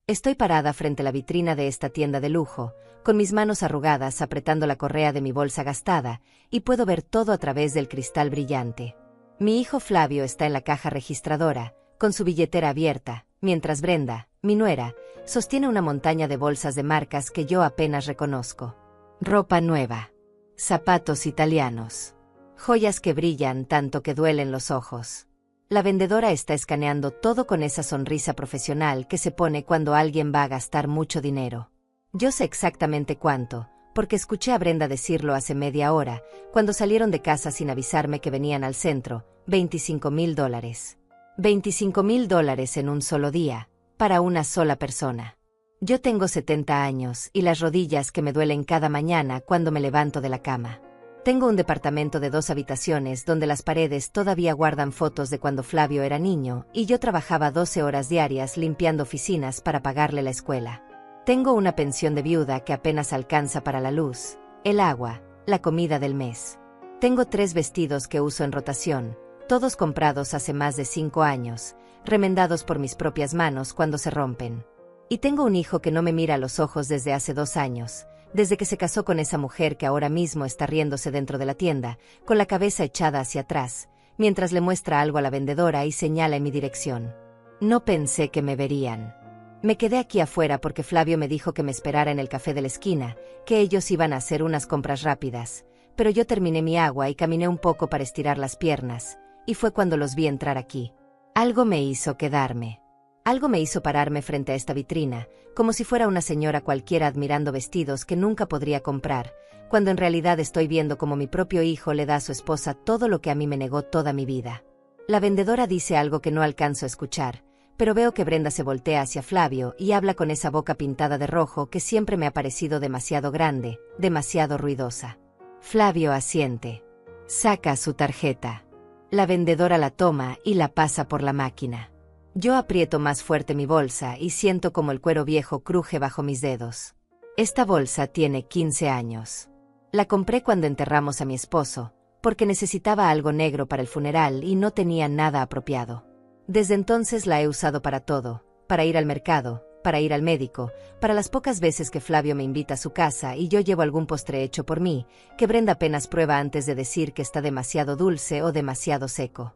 Estoy parada frente a la vitrina de esta tienda de lujo, con mis manos arrugadas apretando la correa de mi bolsa gastada, y puedo ver todo a través del cristal brillante. Mi hijo Flavio está en la caja registradora, con su billetera abierta, mientras Brenda, mi nuera, sostiene una montaña de bolsas de marcas que yo apenas reconozco. Ropa nueva. Zapatos italianos. Joyas que brillan tanto que duelen los ojos. La vendedora está escaneando todo con esa sonrisa profesional que se pone cuando alguien va a gastar mucho dinero. Yo sé exactamente cuánto, porque escuché a Brenda decirlo hace media hora, cuando salieron de casa sin avisarme que venían al centro, $25,000. $25,000 en un solo día, para una sola persona. Yo tengo 70 años y las rodillas que me duelen cada mañana cuando me levanto de la cama. Tengo un departamento de 2 habitaciones donde las paredes todavía guardan fotos de cuando Flavio era niño y yo trabajaba 12 horas diarias limpiando oficinas para pagarle la escuela. Tengo una pensión de viuda que apenas alcanza para la luz, el agua, la comida del mes. Tengo 3 vestidos que uso en rotación, todos comprados hace más de 5 años, remendados por mis propias manos cuando se rompen. Y tengo un hijo que no me mira a los ojos desde hace 2 años, desde que se casó con esa mujer que ahora mismo está riéndose dentro de la tienda, con la cabeza echada hacia atrás, mientras le muestra algo a la vendedora y señala en mi dirección. No pensé que me verían. Me quedé aquí afuera porque Flavio me dijo que me esperara en el café de la esquina, que ellos iban a hacer unas compras rápidas, pero yo terminé mi agua y caminé un poco para estirar las piernas, y fue cuando los vi entrar aquí. Algo me hizo quedarme. Algo me hizo pararme frente a esta vitrina, como si fuera una señora cualquiera admirando vestidos que nunca podría comprar, cuando en realidad estoy viendo cómo mi propio hijo le da a su esposa todo lo que a mí me negó toda mi vida. La vendedora dice algo que no alcanzo a escuchar, pero veo que Brenda se voltea hacia Flavio y habla con esa boca pintada de rojo que siempre me ha parecido demasiado grande, demasiado ruidosa. Flavio asiente. Saca su tarjeta. La vendedora la toma y la pasa por la máquina. Yo aprieto más fuerte mi bolsa y siento como el cuero viejo cruje bajo mis dedos. Esta bolsa tiene 15 años. La compré cuando enterramos a mi esposo, porque necesitaba algo negro para el funeral y no tenía nada apropiado. Desde entonces la he usado para todo, para ir al mercado, para ir al médico, para las pocas veces que Flavio me invita a su casa y yo llevo algún postre hecho por mí, que Brenda apenas prueba antes de decir que está demasiado dulce o demasiado seco.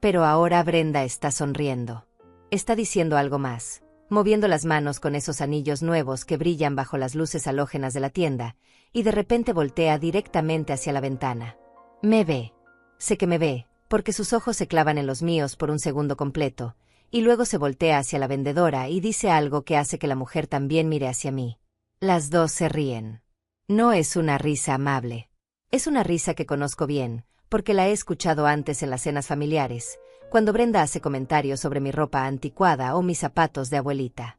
Pero ahora Brenda está sonriendo. Está diciendo algo más, moviendo las manos con esos anillos nuevos que brillan bajo las luces halógenas de la tienda, y de repente voltea directamente hacia la ventana. Me ve. Sé que me ve, porque sus ojos se clavan en los míos por un segundo completo, y luego se voltea hacia la vendedora y dice algo que hace que la mujer también mire hacia mí. Las dos se ríen. No es una risa amable. Es una risa que conozco bien, porque la he escuchado antes en las cenas familiares, cuando Brenda hace comentarios sobre mi ropa anticuada o mis zapatos de abuelita.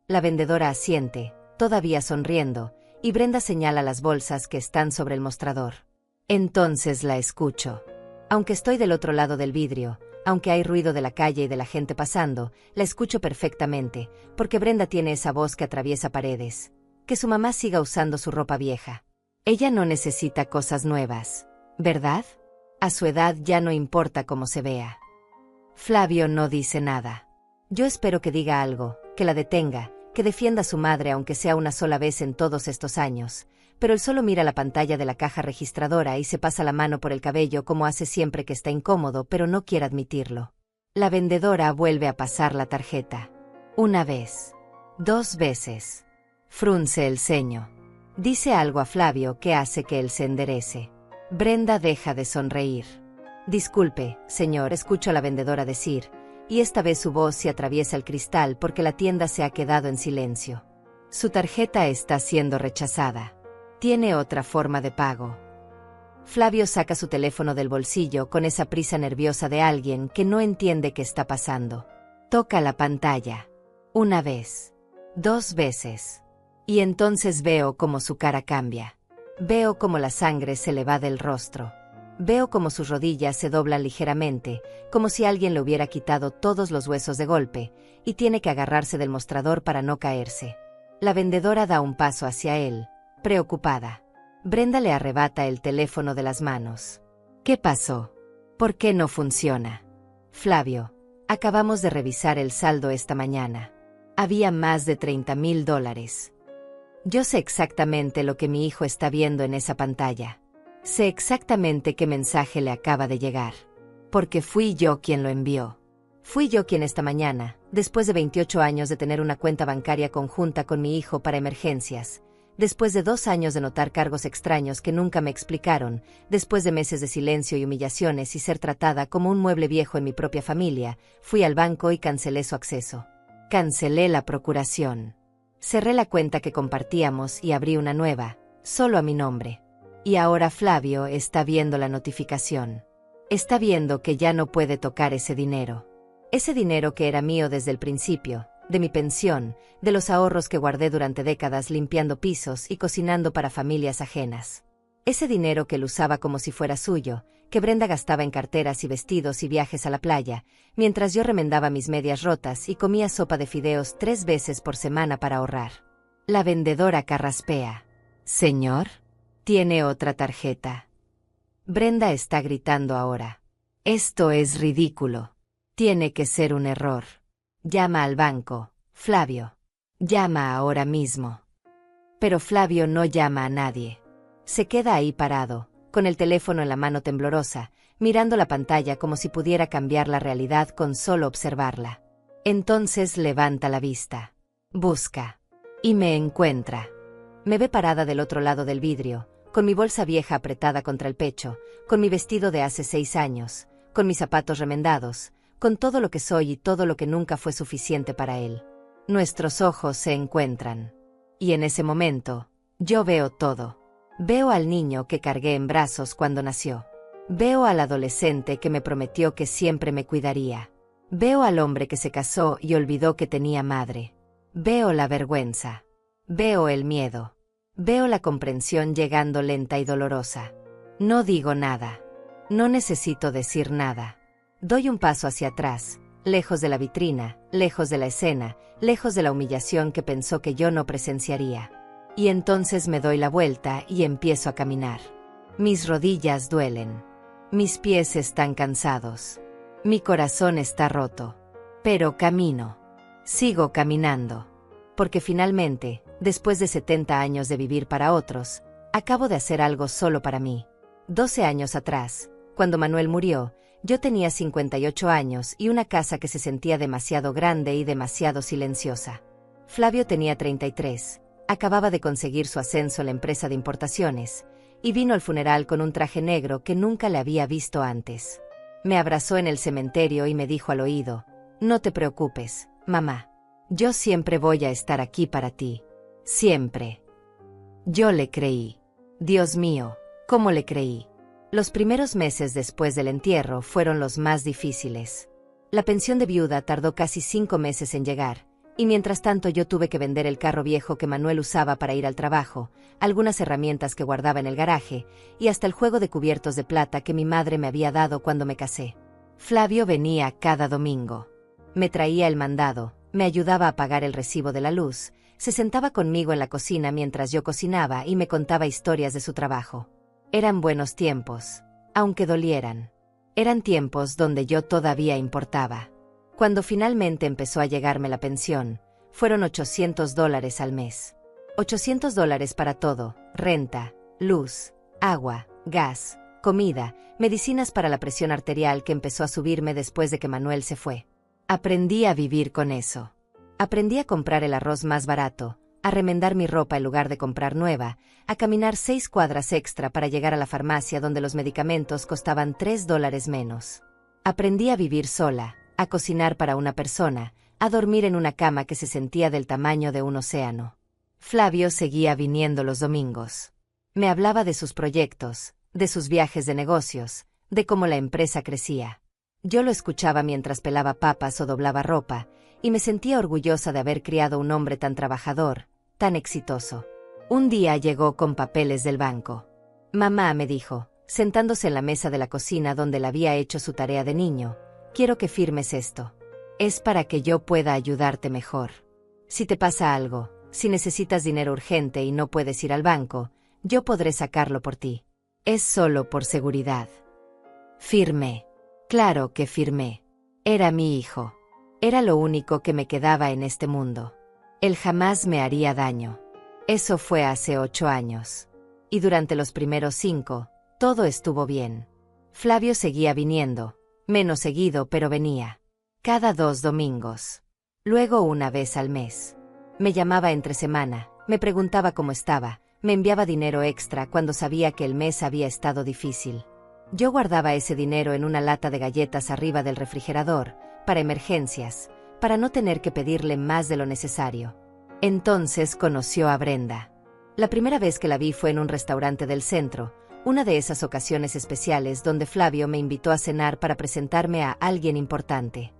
La vendedora asiente, todavía sonriendo, y Brenda señala las bolsas que están sobre el mostrador. Entonces la escucho. Aunque estoy del otro lado del vidrio, aunque hay ruido de la calle y de la gente pasando, la escucho perfectamente, porque Brenda tiene esa voz que atraviesa paredes. Que su mamá siga usando su ropa vieja. Ella no necesita cosas nuevas, ¿verdad? A su edad ya no importa cómo se vea. Flavio no dice nada. Yo espero que diga algo, que la detenga, que defienda a su madre aunque sea una sola vez en todos estos años, pero él solo mira la pantalla de la caja registradora y se pasa la mano por el cabello como hace siempre que está incómodo pero no quiere admitirlo. La vendedora vuelve a pasar la tarjeta. 1 vez. 2 veces. Frunce el ceño. Dice algo a Flavio que hace que él se enderece. Brenda deja de sonreír. Disculpe, señor, escucho a la vendedora decir, y esta vez su voz se atraviesa el cristal porque la tienda se ha quedado en silencio. Su tarjeta está siendo rechazada. Tiene otra forma de pago. Flavio saca su teléfono del bolsillo con esa prisa nerviosa de alguien que no entiende qué está pasando. Toca la pantalla. 1 vez. 2 veces. Y entonces veo cómo su cara cambia. Veo cómo la sangre se le va del rostro. Veo cómo sus rodillas se doblan ligeramente, como si alguien le hubiera quitado todos los huesos de golpe, y tiene que agarrarse del mostrador para no caerse. La vendedora da un paso hacia él, preocupada. Brenda le arrebata el teléfono de las manos. ¿Qué pasó? ¿Por qué no funciona? Flavio, acabamos de revisar el saldo esta mañana. Había más de $30,000. Yo sé exactamente lo que mi hijo está viendo en esa pantalla. Sé exactamente qué mensaje le acaba de llegar. Porque fui yo quien lo envió. Fui yo quien esta mañana, después de 28 años de tener una cuenta bancaria conjunta con mi hijo para emergencias, después de 2 años de notar cargos extraños que nunca me explicaron, después de meses de silencio y humillaciones y ser tratada como un mueble viejo en mi propia familia, fui al banco y cancelé su acceso. Cancelé la procuración. Cerré la cuenta que compartíamos y abrí una nueva, solo a mi nombre. Y ahora Flavio está viendo la notificación. Está viendo que ya no puede tocar ese dinero. Ese dinero que era mío desde el principio, de mi pensión, de los ahorros que guardé durante décadas limpiando pisos y cocinando para familias ajenas. Ese dinero que él usaba como si fuera suyo, que Brenda gastaba en carteras y vestidos y viajes a la playa, mientras yo remendaba mis medias rotas y comía sopa de fideos 3 veces por semana para ahorrar. La vendedora carraspea. «Señor, tiene otra tarjeta». Brenda está gritando ahora. «Esto es ridículo. Tiene que ser un error. Llama al banco, Flavio. Llama ahora mismo». Pero Flavio no llama a nadie. Se queda ahí parado, con el teléfono en la mano temblorosa, mirando la pantalla como si pudiera cambiar la realidad con solo observarla. Entonces levanta la vista. Busca. Y me encuentra. Me ve parada del otro lado del vidrio, con mi bolsa vieja apretada contra el pecho, con mi vestido de hace 6 años, con mis zapatos remendados, con todo lo que soy y todo lo que nunca fue suficiente para él. Nuestros ojos se encuentran. Y en ese momento, yo veo todo. Veo al niño que cargué en brazos cuando nació. Veo al adolescente que me prometió que siempre me cuidaría. Veo al hombre que se casó y olvidó que tenía madre. Veo la vergüenza. Veo el miedo. Veo la comprensión llegando lenta y dolorosa. No digo nada. No necesito decir nada. Doy un paso hacia atrás, lejos de la vitrina, lejos de la escena, lejos de la humillación que pensó que yo no presenciaría. Y entonces me doy la vuelta y empiezo a caminar. Mis rodillas duelen. Mis pies están cansados. Mi corazón está roto. Pero camino. Sigo caminando. Porque finalmente, después de 70 años de vivir para otros, acabo de hacer algo solo para mí. 12 años atrás, cuando Manuel murió, yo tenía 58 años y una casa que se sentía demasiado grande y demasiado silenciosa. Flavio tenía 33. Acababa de conseguir su ascenso en la empresa de importaciones, y vino al funeral con un traje negro que nunca le había visto antes. Me abrazó en el cementerio y me dijo al oído: «No te preocupes, mamá. Yo siempre voy a estar aquí para ti. Siempre». Yo le creí. Dios mío, ¿cómo le creí? Los primeros meses después del entierro fueron los más difíciles. La pensión de viuda tardó casi 5 meses en llegar, y mientras tanto yo tuve que vender el carro viejo que Manuel usaba para ir al trabajo, algunas herramientas que guardaba en el garaje, y hasta el juego de cubiertos de plata que mi madre me había dado cuando me casé. Flavio venía cada domingo. Me traía el mandado, me ayudaba a pagar el recibo de la luz, se sentaba conmigo en la cocina mientras yo cocinaba y me contaba historias de su trabajo. Eran buenos tiempos, aunque dolieran. Eran tiempos donde yo todavía importaba. Cuando finalmente empezó a llegarme la pensión, fueron $800 al mes. $800 para todo: renta, luz, agua, gas, comida, medicinas para la presión arterial que empezó a subirme después de que Manuel se fue. Aprendí a vivir con eso. Aprendí a comprar el arroz más barato, a remendar mi ropa en lugar de comprar nueva, a caminar 6 cuadras extra para llegar a la farmacia donde los medicamentos costaban $3 menos. Aprendí a vivir sola, a cocinar para una persona, a dormir en una cama que se sentía del tamaño de un océano. Flavio seguía viniendo los domingos. Me hablaba de sus proyectos, de sus viajes de negocios, de cómo la empresa crecía. Yo lo escuchaba mientras pelaba papas o doblaba ropa, y me sentía orgullosa de haber criado un hombre tan trabajador, tan exitoso. Un día llegó con papeles del banco. «Mamá», me dijo, sentándose en la mesa de la cocina donde le había hecho su tarea de niño, «quiero que firmes esto. Es para que yo pueda ayudarte mejor. Si te pasa algo, si necesitas dinero urgente y no puedes ir al banco, yo podré sacarlo por ti. Es solo por seguridad». Firmé. Claro que firmé. Era mi hijo. Era lo único que me quedaba en este mundo. Él jamás me haría daño. Eso fue hace 8 años. Y durante los primeros 5, todo estuvo bien. Flavio seguía viniendo, menos seguido pero venía. Cada 2 domingos. Luego una vez al mes. Me llamaba entre semana, me preguntaba cómo estaba, me enviaba dinero extra cuando sabía que el mes había estado difícil. Yo guardaba ese dinero en una lata de galletas arriba del refrigerador, para emergencias, para no tener que pedirle más de lo necesario. Entonces conoció a Brenda. La primera vez que la vi fue en un restaurante del centro, una de esas ocasiones especiales donde Flavio me invitó a cenar para presentarme a alguien importante.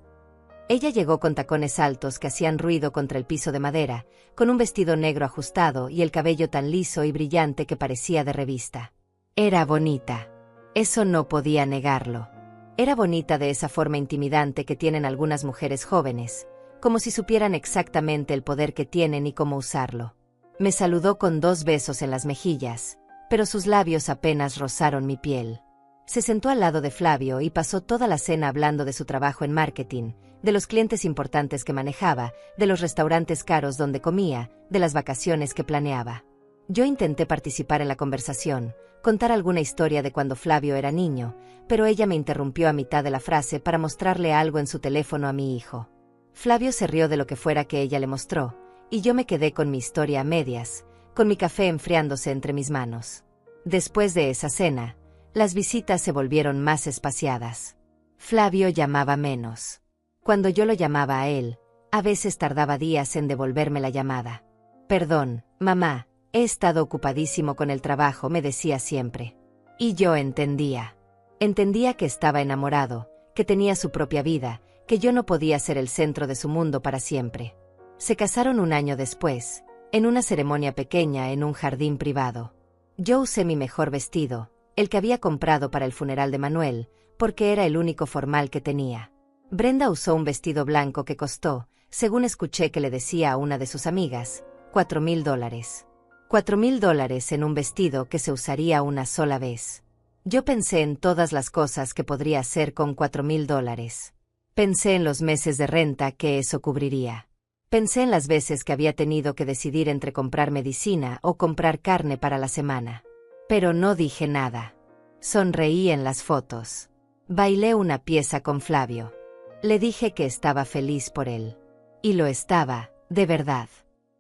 Ella llegó con tacones altos que hacían ruido contra el piso de madera, con un vestido negro ajustado y el cabello tan liso y brillante que parecía de revista. Era bonita. Eso no podía negarlo. Era bonita de esa forma intimidante que tienen algunas mujeres jóvenes, como si supieran exactamente el poder que tienen y cómo usarlo. Me saludó con 2 besos en las mejillas, pero sus labios apenas rozaron mi piel. Se sentó al lado de Flavio y pasó toda la cena hablando de su trabajo en marketing, de los clientes importantes que manejaba, de los restaurantes caros donde comía, de las vacaciones que planeaba. Yo intenté participar en la conversación, contar alguna historia de cuando Flavio era niño, pero ella me interrumpió a mitad de la frase para mostrarle algo en su teléfono a mi hijo. Flavio se rió de lo que fuera que ella le mostró, y yo me quedé con mi historia a medias, con mi café enfriándose entre mis manos. Después de esa cena, las visitas se volvieron más espaciadas. Flavio llamaba menos. Cuando yo lo llamaba a él, a veces tardaba días en devolverme la llamada. «Perdón, mamá, he estado ocupadísimo con el trabajo», me decía siempre. Y yo entendía. Entendía que estaba enamorado, que tenía su propia vida, que yo no podía ser el centro de su mundo para siempre. Se casaron un año después, en una ceremonia pequeña en un jardín privado. Yo usé mi mejor vestido, el que había comprado para el funeral de Manuel, porque era el único formal que tenía. Brenda usó un vestido blanco que costó, según escuché que le decía a una de sus amigas, $4,000. $4,000 en un vestido que se usaría una sola vez. Yo pensé en todas las cosas que podría hacer con $4,000. Pensé en los meses de renta que eso cubriría. Pensé en las veces que había tenido que decidir entre comprar medicina o comprar carne para la semana. Pero no dije nada. Sonreí en las fotos. Bailé una pieza con Flavio. Le dije que estaba feliz por él. Y lo estaba, de verdad.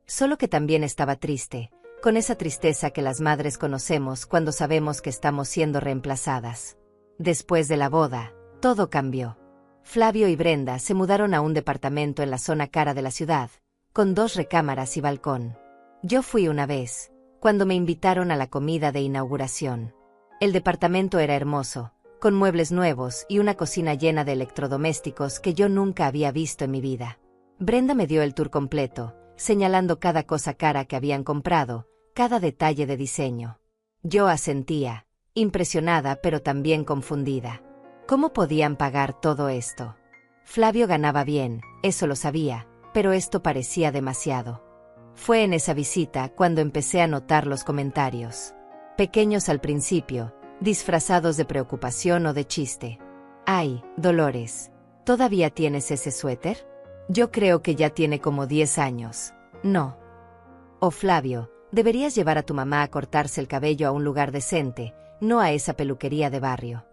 Solo que también estaba triste, con esa tristeza que las madres conocemos cuando sabemos que estamos siendo reemplazadas. Después de la boda, todo cambió. Flavio y Brenda se mudaron a un departamento en la zona cara de la ciudad, con 2 recámaras y balcón. Yo fui una vez, cuando me invitaron a la comida de inauguración. El departamento era hermoso, con muebles nuevos y una cocina llena de electrodomésticos que yo nunca había visto en mi vida. Brenda me dio el tour completo, señalando cada cosa cara que habían comprado, cada detalle de diseño. Yo asentía, impresionada pero también confundida. ¿Cómo podían pagar todo esto? Flavio ganaba bien, eso lo sabía, pero esto parecía demasiado. Fue en esa visita cuando empecé a notar los comentarios. Pequeños al principio, disfrazados de preocupación o de chiste. «Ay, Dolores, ¿todavía tienes ese suéter? Yo creo que ya tiene como 10 años. No». O Flavio, deberías llevar a tu mamá a cortarse el cabello a un lugar decente, no a esa peluquería de barrio.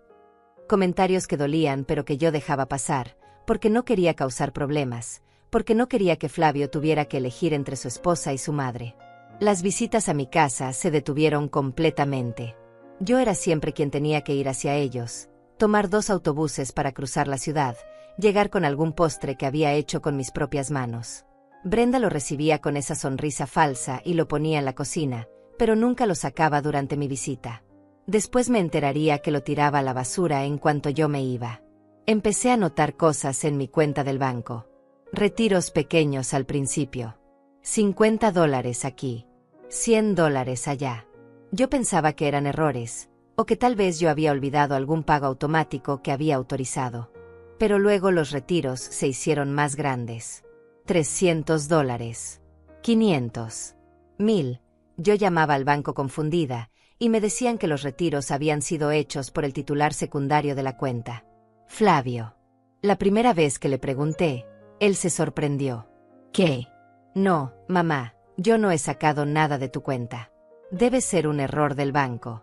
Comentarios que dolían pero que yo dejaba pasar, porque no quería causar problemas, porque no quería que Flavio tuviera que elegir entre su esposa y su madre. Las visitas a mi casa se detuvieron completamente. Yo era siempre quien tenía que ir hacia ellos, tomar 2 autobuses para cruzar la ciudad, llegar con algún postre que había hecho con mis propias manos. Brenda lo recibía con esa sonrisa falsa y lo ponía en la cocina, pero nunca lo sacaba durante mi visita. Después me enteraría que lo tiraba a la basura en cuanto yo me iba. Empecé a notar cosas en mi cuenta del banco. Retiros pequeños al principio. $50 aquí. $100 allá. Yo pensaba que eran errores, o que tal vez yo había olvidado algún pago automático que había autorizado. Pero luego los retiros se hicieron más grandes. $300. 500. 1000. Yo llamaba al banco confundida, y me decían que los retiros habían sido hechos por el titular secundario de la cuenta. Flavio. La primera vez que le pregunté, Él se sorprendió. ¿Qué? No, mamá, yo no he sacado nada de tu cuenta. Debe ser un error del banco.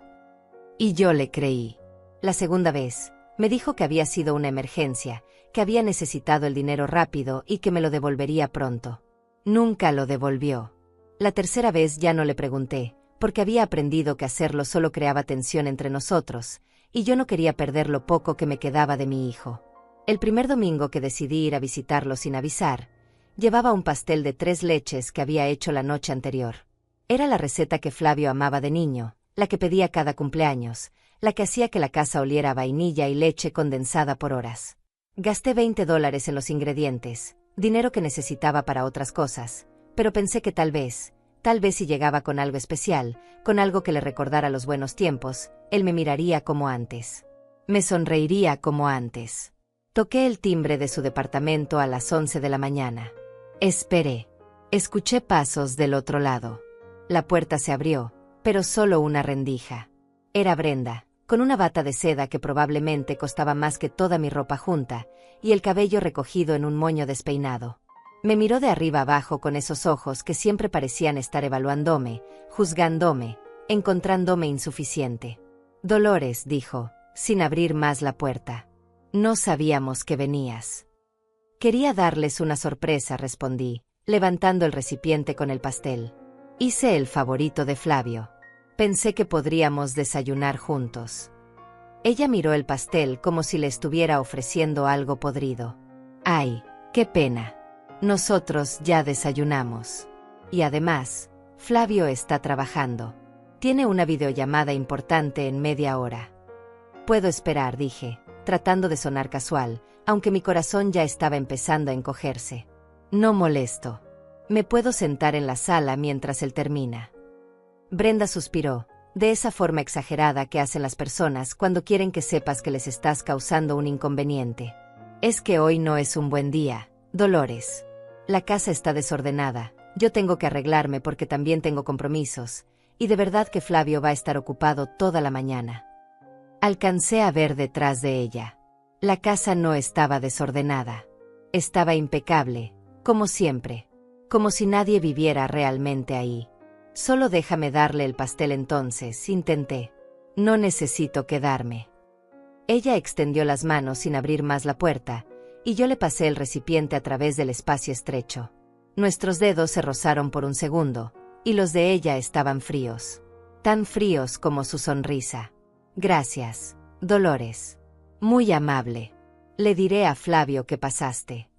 Y yo le creí. La segunda vez, me dijo que había sido una emergencia, que había necesitado el dinero rápido y que me lo devolvería pronto. Nunca lo devolvió. La tercera vez ya no le pregunté, porque había aprendido que hacerlo solo creaba tensión entre nosotros, y yo no quería perder lo poco que me quedaba de mi hijo. El primer domingo que decidí ir a visitarlo sin avisar, llevaba un pastel de 3 leches que había hecho la noche anterior. Era la receta que Flavio amaba de niño, la que pedía cada cumpleaños, la que hacía que la casa oliera a vainilla y leche condensada por horas. Gasté $20 en los ingredientes, dinero que necesitaba para otras cosas, pero pensé que tal vez si llegaba con algo especial, con algo que le recordara los buenos tiempos, él me miraría como antes. Me sonreiría como antes. Toqué el timbre de su departamento a las 11 de la mañana. Esperé. Escuché pasos del otro lado. La puerta se abrió, pero solo una rendija. Era Brenda, con una bata de seda que probablemente costaba más que toda mi ropa junta, y el cabello recogido en un moño despeinado. Me miró de arriba abajo con esos ojos que siempre parecían estar evaluándome, juzgándome, encontrándome insuficiente. Dolores, dijo, sin abrir más la puerta. No sabíamos que venías. Quería darles una sorpresa, respondí, levantando el recipiente con el pastel. Hice el favorito de Flavio. Pensé que podríamos desayunar juntos. Ella miró el pastel como si le estuviera ofreciendo algo podrido. ¡Ay, qué pena! Nosotros ya desayunamos. Y además, Flavio está trabajando. Tiene una videollamada importante en media hora. Puedo esperar, dije, tratando de sonar casual, aunque mi corazón ya estaba empezando a encogerse. No molesto. Me puedo sentar en la sala mientras él termina. Brenda suspiró, de esa forma exagerada que hacen las personas cuando quieren que sepas que les estás causando un inconveniente. Es que hoy no es un buen día, Dolores. La casa está desordenada, yo tengo que arreglarme porque también tengo compromisos, y de verdad que Flavio va a estar ocupado toda la mañana. Alcancé a ver detrás de ella. La casa no estaba desordenada. Estaba impecable, como siempre, como si nadie viviera realmente ahí. Solo déjame darle el pastel entonces, intenté. No necesito quedarme. Ella extendió las manos sin abrir más la puerta, y yo le pasé el recipiente a través del espacio estrecho. Nuestros dedos se rozaron por un segundo, y los de ella estaban fríos. Tan fríos como su sonrisa. Gracias, Dolores. Muy amable. Le diré a Flavio que pasaste.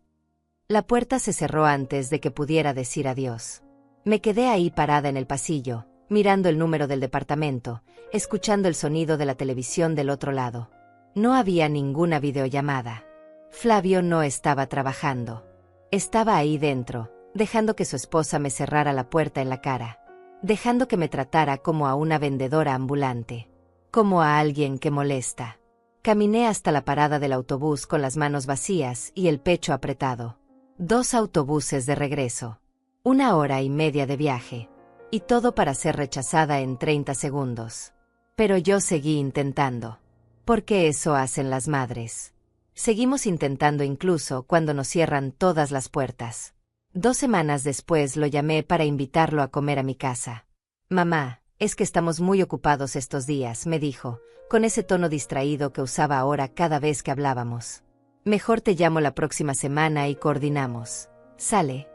La puerta se cerró antes de que pudiera decir adiós. Me quedé ahí parada en el pasillo, mirando el número del departamento, escuchando el sonido de la televisión del otro lado. No había ninguna videollamada. Flavio no estaba trabajando. Estaba ahí dentro, dejando que su esposa me cerrara la puerta en la cara, dejando que me tratara como a una vendedora ambulante, como a alguien que molesta. Caminé hasta la parada del autobús con las manos vacías y el pecho apretado. 2 autobuses de regreso. 1 hora y media de viaje. Y todo para ser rechazada en 30 segundos. Pero yo seguí intentando. Porque eso hacen las madres. Seguimos intentando incluso cuando nos cierran todas las puertas. 2 semanas después lo llamé para invitarlo a comer a mi casa. Mamá, es que estamos muy ocupados estos días, me dijo, con ese tono distraído que usaba ahora cada vez que hablábamos. Mejor te llamo la próxima semana y coordinamos. ¿Sale?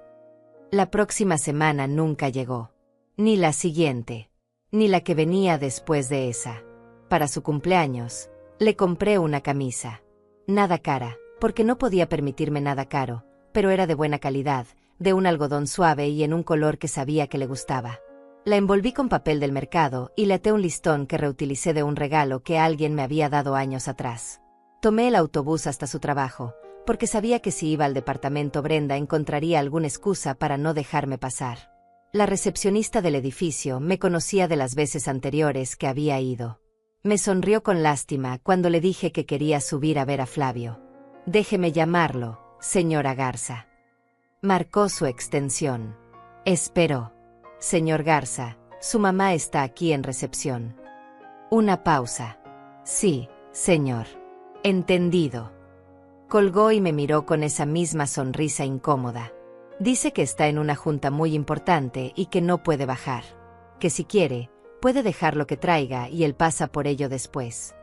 La próxima semana nunca llegó. Ni la siguiente. Ni la que venía después de esa. Para su cumpleaños, le compré una camisa. Nada cara, porque no podía permitirme nada caro, pero era de buena calidad, de un algodón suave y en un color que sabía que le gustaba. La envolví con papel del mercado y le até un listón que reutilicé de un regalo que alguien me había dado años atrás. Tomé el autobús hasta su trabajo, porque sabía que si iba al departamento Brenda encontraría alguna excusa para no dejarme pasar. La recepcionista del edificio me conocía de las veces anteriores que había ido. Me sonrió con lástima cuando le dije que quería subir a ver a Flavio. Déjeme llamarlo, señora Garza. Marcó su extensión. Esperó. Señor Garza, su mamá está aquí en recepción. Una pausa. Sí, señor. Entendido. Colgó y me miró con esa misma sonrisa incómoda. Dice que está en una junta muy importante y que no puede bajar. Que si quiere, puede dejar lo que traiga y él pasa por ello después.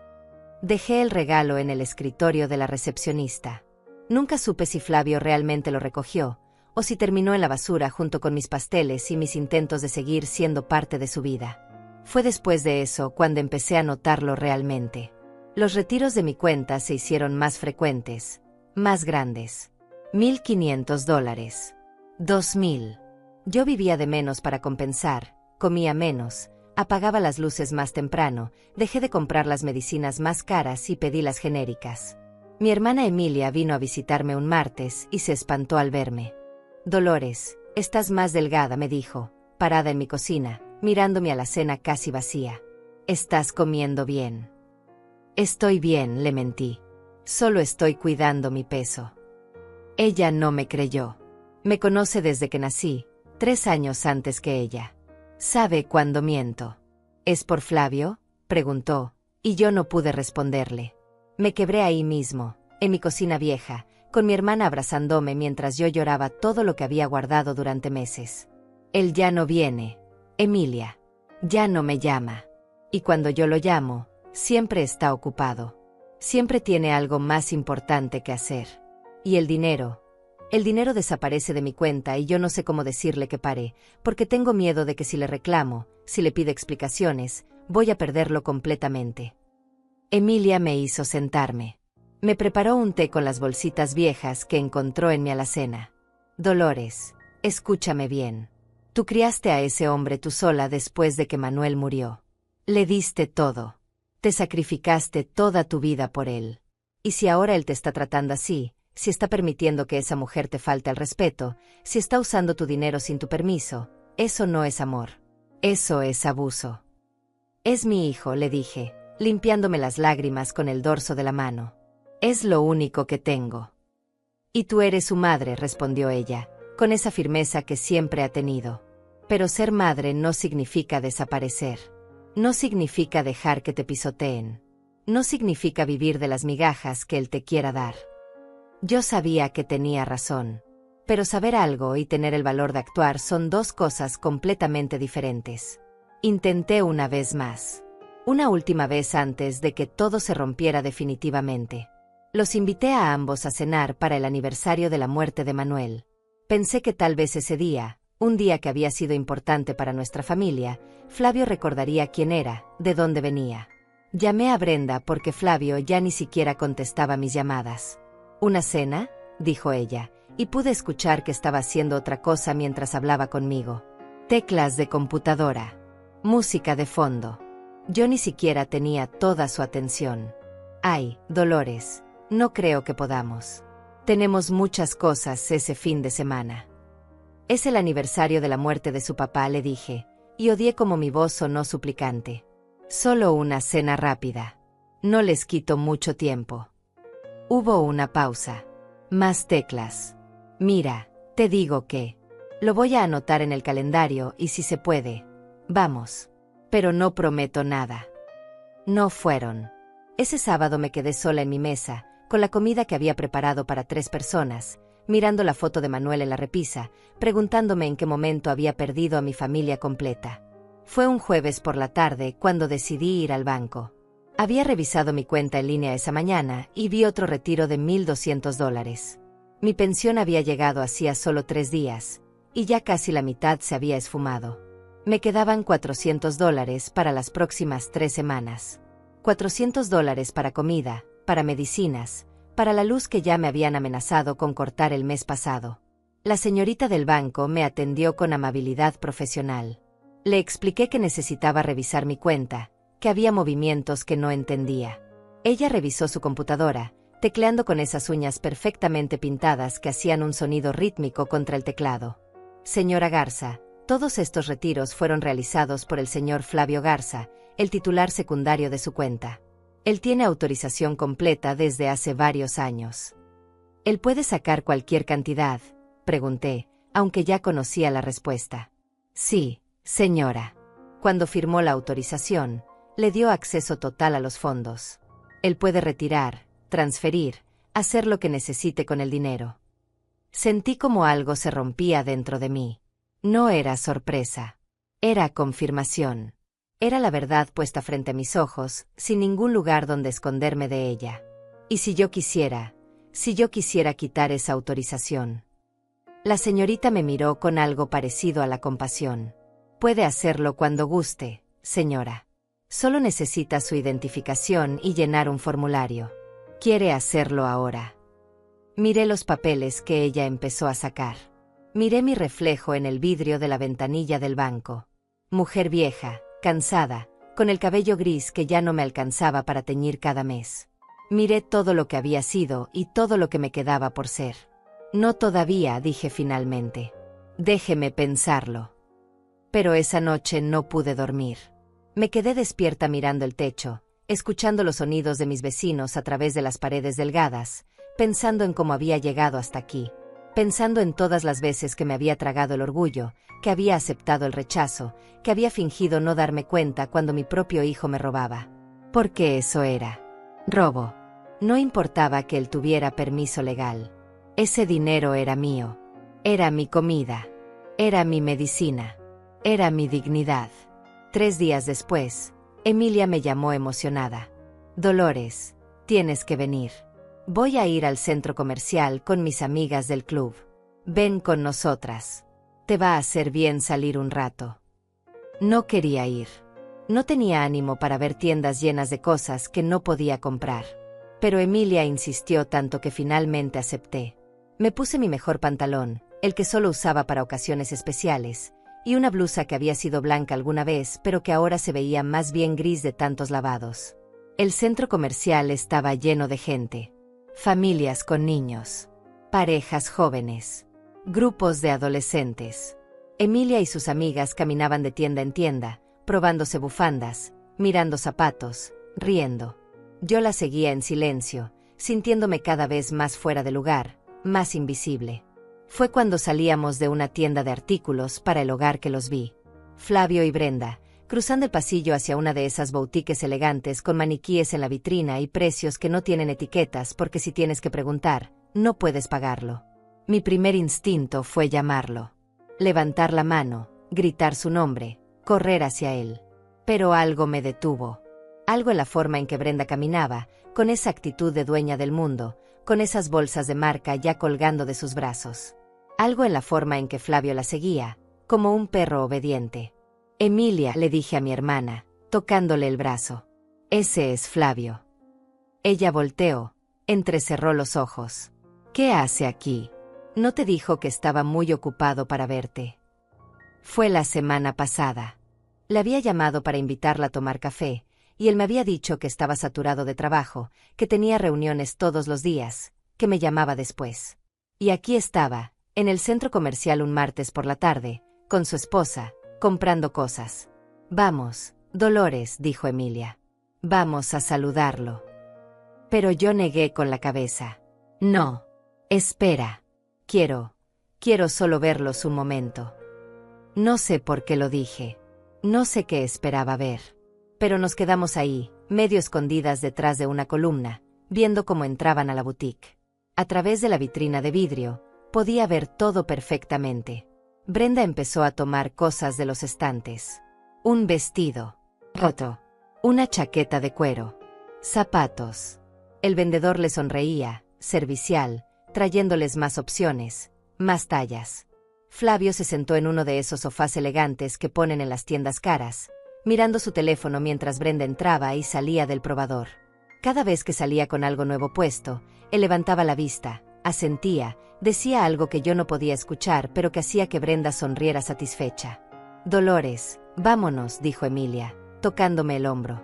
Dejé el regalo en el escritorio de la recepcionista. Nunca supe si Flavio realmente lo recogió, o si terminó en la basura junto con mis pasteles y mis intentos de seguir siendo parte de su vida. Fue después de eso cuando empecé a notarlo realmente. Los retiros de mi cuenta se hicieron más frecuentes, más grandes. $1,500. 2,000. Yo vivía de menos para compensar, comía menos, apagaba las luces más temprano, dejé de comprar las medicinas más caras y pedí las genéricas. Mi hermana Emilia vino a visitarme un martes y se espantó al verme. Dolores, estás más delgada, me dijo, parada en mi cocina, mirando mi alacena casi vacía. ¿Estás comiendo bien? Estoy bien, le mentí. Solo estoy cuidando mi peso. Ella no me creyó. Me conoce desde que nací, 3 años antes que ella. ¿Sabe cuándo miento? ¿Es por Flavio?, preguntó, y yo no pude responderle. Me quebré ahí mismo, en mi cocina vieja, con mi hermana abrazándome mientras yo lloraba todo lo que había guardado durante meses. Él ya no viene, Emilia. Ya no me llama. Y cuando yo lo llamo, siempre está ocupado. Siempre tiene algo más importante que hacer. Y el dinero desaparece de mi cuenta y yo no sé cómo decirle que pare, porque tengo miedo de que si le reclamo, si le pido explicaciones, voy a perderlo completamente. Emilia me hizo sentarme. Me preparó un té con las bolsitas viejas que encontró en mi alacena. Dolores, escúchame bien. Tú criaste a ese hombre tú sola después de que Manuel murió. Le diste todo. Te sacrificaste toda tu vida por él. Y si ahora él te está tratando así, si está permitiendo que esa mujer te falte al respeto, si está usando tu dinero sin tu permiso, eso no es amor. Eso es abuso. Es mi hijo, le dije, limpiándome las lágrimas con el dorso de la mano. Es lo único que tengo. Y tú eres su madre, respondió ella, con esa firmeza que siempre ha tenido. Pero ser madre no significa desaparecer. No significa dejar que te pisoteen. No significa vivir de las migajas que él te quiera dar. Yo sabía que tenía razón. Pero saber algo y tener el valor de actuar son dos cosas completamente diferentes. Intenté una vez más. Una última vez antes de que todo se rompiera definitivamente. Los invité a ambos a cenar para el aniversario de la muerte de Manuel. Pensé que tal vez ese día, un día que había sido importante para nuestra familia, Flavio recordaría quién era, de dónde venía. Llamé a Brenda porque Flavio ya ni siquiera contestaba mis llamadas. ¿Una cena?, dijo ella, y pude escuchar que estaba haciendo otra cosa mientras hablaba conmigo. Teclas de computadora. Música de fondo. Yo ni siquiera tenía toda su atención. Ay, Dolores, no creo que podamos. Tenemos muchas cosas ese fin de semana. Es el aniversario de la muerte de su papá, le dije, y odié como mi voz sonó suplicante. Solo una cena rápida. No les quito mucho tiempo. Hubo una pausa. Más teclas. Mira, te digo que... Lo voy a anotar en el calendario y si se puede. Vamos. Pero no prometo nada. No fueron. Ese sábado me quedé sola en mi mesa, con la comida que había preparado para 3 personas, mirando la foto de Manuel en la repisa, preguntándome en qué momento había perdido a mi familia completa. Fue un jueves por la tarde cuando decidí ir al banco. Había revisado mi cuenta en línea esa mañana y vi otro retiro de $1,200. Mi pensión había llegado hacía solo 3 días, y ya casi la mitad se había esfumado. Me quedaban $400 para las próximas 3 semanas. $400 para comida, para medicinas, para la luz que ya me habían amenazado con cortar el mes pasado. La señorita del banco me atendió con amabilidad profesional. Le expliqué que necesitaba revisar mi cuenta, que había movimientos que no entendía. Ella revisó su computadora, tecleando con esas uñas perfectamente pintadas que hacían un sonido rítmico contra el teclado. Señora Garza, todos estos retiros fueron realizados por el señor Flavio Garza, el titular secundario de su cuenta. Él tiene autorización completa desde hace varios años. ¿Él puede sacar cualquier cantidad?, pregunté, aunque ya conocía la respuesta. Sí, señora. Cuando firmó la autorización, le dio acceso total a los fondos. Él puede retirar, transferir, hacer lo que necesite con el dinero. Sentí como algo se rompía dentro de mí. No era sorpresa. Era confirmación. Era la verdad puesta frente a mis ojos, sin ningún lugar donde esconderme de ella. Y si yo quisiera quitar esa autorización. La señorita me miró con algo parecido a la compasión. Puede hacerlo cuando guste, señora. Solo necesita su identificación y llenar un formulario. ¿Quiere hacerlo ahora? Miré los papeles que ella empezó a sacar. Miré mi reflejo en el vidrio de la ventanilla del banco. Mujer vieja, cansada, con el cabello gris que ya no me alcanzaba para teñir cada mes. Miré todo lo que había sido y todo lo que me quedaba por ser. No todavía, dije finalmente. Déjeme pensarlo. Pero esa noche no pude dormir. Me quedé despierta mirando el techo, escuchando los sonidos de mis vecinos a través de las paredes delgadas, pensando en cómo había llegado hasta aquí, pensando en todas las veces que me había tragado el orgullo, que había aceptado el rechazo, que había fingido no darme cuenta cuando mi propio hijo me robaba. Porque eso era robo. No importaba que él tuviera permiso legal. Ese dinero era mío. Era mi comida. Era mi medicina. Era mi dignidad. 3 días después, Emilia me llamó emocionada. Dolores, tienes que venir. Voy a ir al centro comercial con mis amigas del club. Ven con nosotras. Te va a hacer bien salir un rato. No quería ir. No tenía ánimo para ver tiendas llenas de cosas que no podía comprar. Pero Emilia insistió tanto que finalmente acepté. Me puse mi mejor pantalón, el que solo usaba para ocasiones especiales, y una blusa que había sido blanca alguna vez, pero que ahora se veía más bien gris de tantos lavados. El centro comercial estaba lleno de gente. Familias con niños. Parejas jóvenes. Grupos de adolescentes. Emilia y sus amigas caminaban de tienda en tienda, probándose bufandas, mirando zapatos, riendo. Yo la seguía en silencio, sintiéndome cada vez más fuera de lugar, más invisible. Fue cuando salíamos de una tienda de artículos para el hogar que los vi. Flavio y Brenda, cruzando el pasillo hacia una de esas boutiques elegantes con maniquíes en la vitrina y precios que no tienen etiquetas porque si tienes que preguntar, no puedes pagarlo. Mi primer instinto fue llamarlo. Levantar la mano, gritar su nombre, correr hacia él. Pero algo me detuvo. Algo en la forma en que Brenda caminaba, con esa actitud de dueña del mundo, con esas bolsas de marca ya colgando de sus brazos. Algo en la forma en que Flavio la seguía, como un perro obediente. Emilia, le dije a mi hermana, tocándole el brazo. Ese es Flavio. Ella volteó, entrecerró los ojos. ¿Qué hace aquí? ¿No te dijo que estaba muy ocupado para verte? Fue la semana pasada. Le había llamado para invitarla a tomar café, y él me había dicho que estaba saturado de trabajo, que tenía reuniones todos los días, que me llamaba después. Y aquí estaba, en el centro comercial un martes por la tarde, con su esposa, comprando cosas. Vamos, Dolores, dijo Emilia. Vamos a saludarlo. Pero yo negué con la cabeza. No. Espera. Quiero solo verlos un momento. No sé por qué lo dije. No sé qué esperaba ver. Pero nos quedamos ahí, medio escondidas detrás de una columna, viendo cómo entraban a la boutique. A través de la vitrina de vidrio, podía ver todo perfectamente. Brenda empezó a tomar cosas de los estantes. Un vestido roto, una chaqueta de cuero, zapatos. El vendedor le sonreía, servicial, trayéndoles más opciones, más tallas. Flavio se sentó en uno de esos sofás elegantes que ponen en las tiendas caras, mirando su teléfono mientras Brenda entraba y salía del probador. Cada vez que salía con algo nuevo puesto, él levantaba la vista, asentía, decía algo que yo no podía escuchar pero que hacía que Brenda sonriera satisfecha. Dolores, vámonos, dijo Emilia, tocándome el hombro.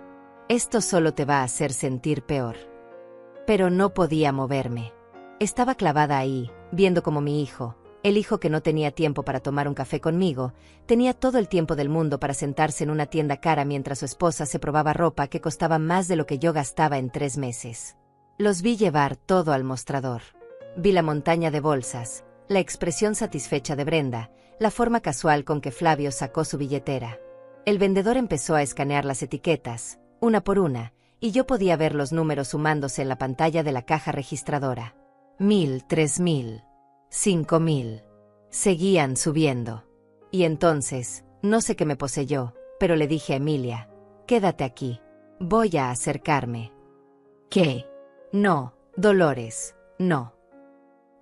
Esto solo te va a hacer sentir peor. Pero no podía moverme. Estaba clavada ahí, viendo como mi hijo, el hijo que no tenía tiempo para tomar un café conmigo, tenía todo el tiempo del mundo para sentarse en una tienda cara mientras su esposa se probaba ropa que costaba más de lo que yo gastaba en 3 meses. Los vi llevar todo al mostrador. Vi la montaña de bolsas, la expresión satisfecha de Brenda, la forma casual con que Flavio sacó su billetera. El vendedor empezó a escanear las etiquetas, una por una, y yo podía ver los números sumándose en la pantalla de la caja registradora. 1000, 3000, 5000. Seguían subiendo. Y entonces, no sé qué me poseyó, pero le dije a Emilia, quédate aquí. Voy a acercarme. ¿Qué? No, Dolores, no.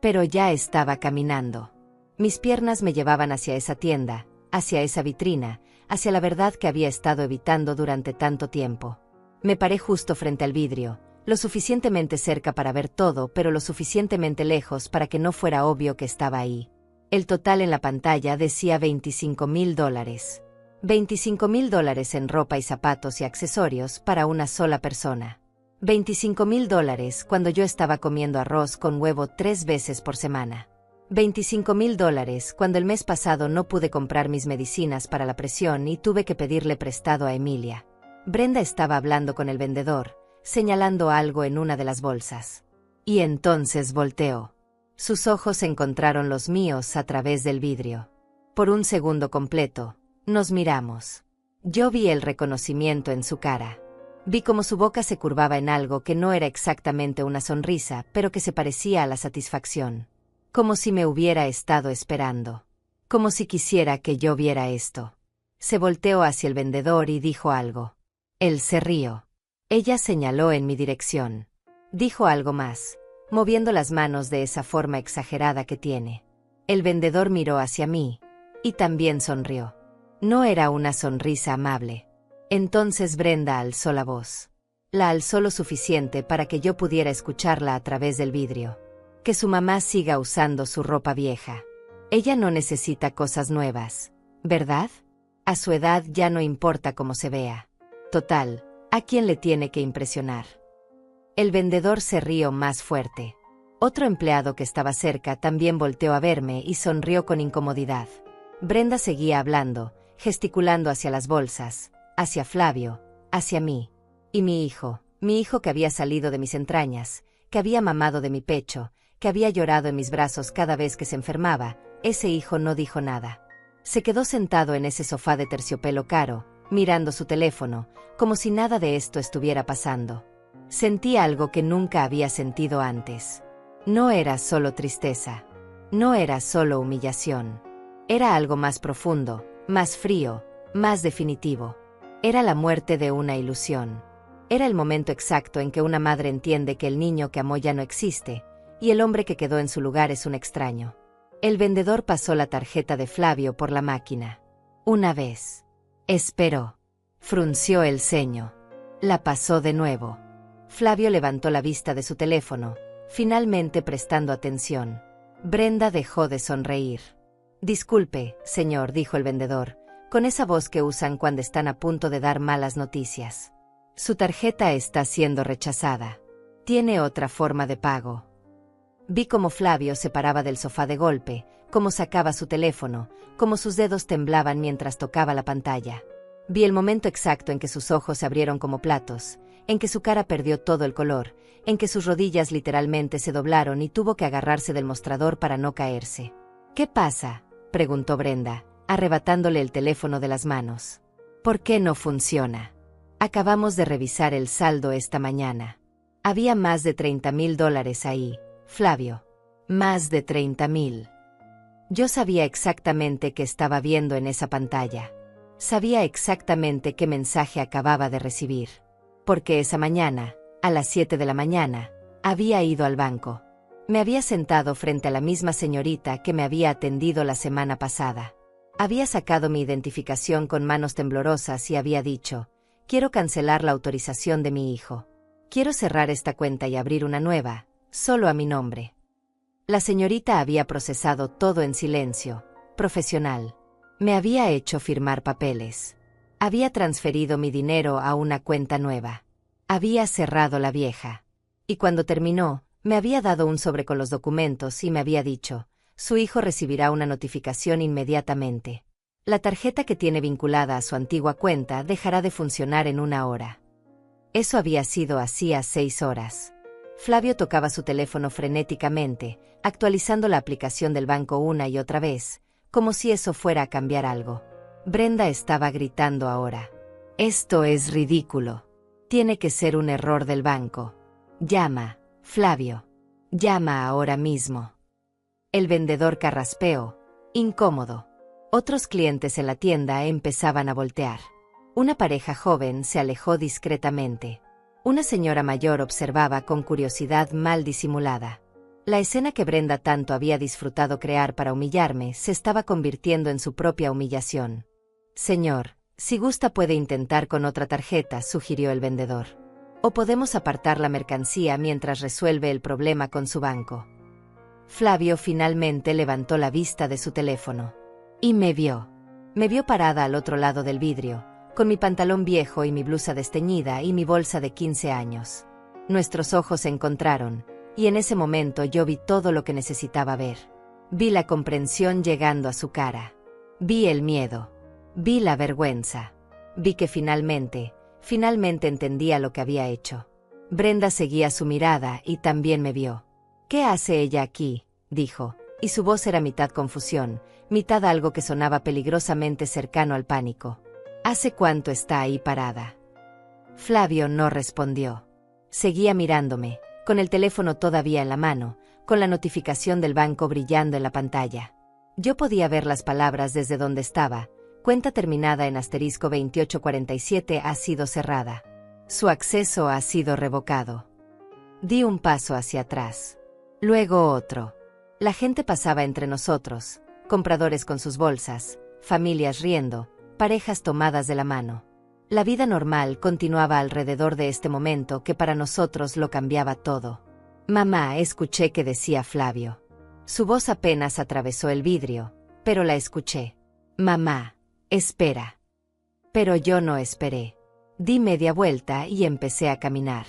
Pero ya estaba caminando. Mis piernas me llevaban hacia esa tienda, hacia esa vitrina, hacia la verdad que había estado evitando durante tanto tiempo. Me paré justo frente al vidrio, lo suficientemente cerca para ver todo, pero lo suficientemente lejos para que no fuera obvio que estaba ahí. El total en la pantalla decía $25,000. $25,000 en ropa y zapatos y accesorios para una sola persona. $25,000 cuando yo estaba comiendo arroz con huevo 3 veces por semana. $25,000 cuando el mes pasado no pude comprar mis medicinas para la presión y tuve que pedirle prestado a Emilia. Brenda estaba hablando con el vendedor, señalando algo en una de las bolsas. Y entonces volteó. Sus ojos encontraron los míos a través del vidrio. Por un segundo completo, nos miramos. Yo vi el reconocimiento en su cara. Vi cómo su boca se curvaba en algo que no era exactamente una sonrisa, pero que se parecía a la satisfacción. Como si me hubiera estado esperando. Como si quisiera que yo viera esto. Se volteó hacia el vendedor y dijo algo. Él se rió. Ella señaló en mi dirección. Dijo algo más, moviendo las manos de esa forma exagerada que tiene. El vendedor miró hacia mí, y también sonrió. No era una sonrisa amable. Entonces Brenda alzó la voz. La alzó lo suficiente para que yo pudiera escucharla a través del vidrio. Que su mamá siga usando su ropa vieja. Ella no necesita cosas nuevas, ¿verdad? A su edad ya no importa cómo se vea. Total, ¿a quién le tiene que impresionar? El vendedor se rió más fuerte. Otro empleado que estaba cerca también volteó a verme y sonrió con incomodidad. Brenda seguía hablando, gesticulando hacia las bolsas, hacia Flavio, hacia mí. Y mi hijo que había salido de mis entrañas, que había mamado de mi pecho, que había llorado en mis brazos cada vez que se enfermaba, ese hijo no dijo nada. Se quedó sentado en ese sofá de terciopelo caro, mirando su teléfono, como si nada de esto estuviera pasando. Sentí algo que nunca había sentido antes. No era solo tristeza. No era solo humillación. Era algo más profundo, más frío, más definitivo. Era la muerte de una ilusión. Era el momento exacto en que una madre entiende que el niño que amó ya no existe, y el hombre que quedó en su lugar es un extraño. El vendedor pasó la tarjeta de Flavio por la máquina. Una vez. Esperó. Frunció el ceño. La pasó de nuevo. Flavio levantó la vista de su teléfono, finalmente prestando atención. Brenda dejó de sonreír. Disculpe, señor, dijo el vendedor, con esa voz que usan cuando están a punto de dar malas noticias. Su tarjeta está siendo rechazada. Tiene otra forma de pago. Vi cómo Flavio se paraba del sofá de golpe, cómo sacaba su teléfono, cómo sus dedos temblaban mientras tocaba la pantalla. Vi el momento exacto en que sus ojos se abrieron como platos, en que su cara perdió todo el color, en que sus rodillas literalmente se doblaron y tuvo que agarrarse del mostrador para no caerse. ¿Qué pasa?, preguntó Brenda, arrebatándole el teléfono de las manos. ¿Por qué no funciona? Acabamos de revisar el saldo esta mañana. Había más de $30,000 ahí, Flavio. Más de 30,000. Yo sabía exactamente qué estaba viendo en esa pantalla. Sabía exactamente qué mensaje acababa de recibir. Porque esa mañana, a las 7 de la mañana, había ido al banco. Me había sentado frente a la misma señorita que me había atendido la semana pasada. Había sacado mi identificación con manos temblorosas y había dicho, quiero cancelar la autorización de mi hijo. Quiero cerrar esta cuenta y abrir una nueva, solo a mi nombre. La señorita había procesado todo en silencio, profesional. Me había hecho firmar papeles. Había transferido mi dinero a una cuenta nueva. Había cerrado la vieja. Y cuando terminó, me había dado un sobre con los documentos y me había dicho, su hijo recibirá una notificación inmediatamente. La tarjeta que tiene vinculada a su antigua cuenta dejará de funcionar en 1 hora. Eso había sido hacía 6 horas. Flavio tocaba su teléfono frenéticamente, actualizando la aplicación del banco una y otra vez, como si eso fuera a cambiar algo. Brenda estaba gritando ahora. Esto es ridículo. Tiene que ser un error del banco. Llama, Flavio. Llama ahora mismo. El vendedor carraspeó, incómodo. Otros clientes en la tienda empezaban a voltear. Una pareja joven se alejó discretamente. Una señora mayor observaba con curiosidad mal disimulada. La escena que Brenda tanto había disfrutado crear para humillarme se estaba convirtiendo en su propia humillación. Señor, si gusta puede intentar con otra tarjeta, sugirió el vendedor. O podemos apartar la mercancía mientras resuelve el problema con su banco. Flavio finalmente levantó la vista de su teléfono. Y me vio. Me vio parada al otro lado del vidrio, con mi pantalón viejo y mi blusa desteñida y mi bolsa de 15 años. Nuestros ojos se encontraron, y en ese momento yo vi todo lo que necesitaba ver. Vi la comprensión llegando a su cara. Vi el miedo. Vi la vergüenza. Vi que finalmente entendía lo que había hecho. Brenda seguía su mirada y también me vio. ¿Qué hace ella aquí?, dijo, y su voz era mitad confusión, mitad algo que sonaba peligrosamente cercano al pánico. ¿Hace cuánto está ahí parada? Flavio no respondió. Seguía mirándome, con el teléfono todavía en la mano, con la notificación del banco brillando en la pantalla. Yo podía ver las palabras desde donde estaba. Cuenta terminada en *2847 ha sido cerrada. Su acceso ha sido revocado. Di un paso hacia atrás. Luego otro. La gente pasaba entre nosotros, compradores con sus bolsas, familias riendo, parejas tomadas de la mano. La vida normal continuaba alrededor de este momento que para nosotros lo cambiaba todo. Mamá, escuché que decía Flavio. Su voz apenas atravesó el vidrio, pero la escuché. Mamá, espera. Pero yo no esperé. Di media vuelta y empecé a caminar.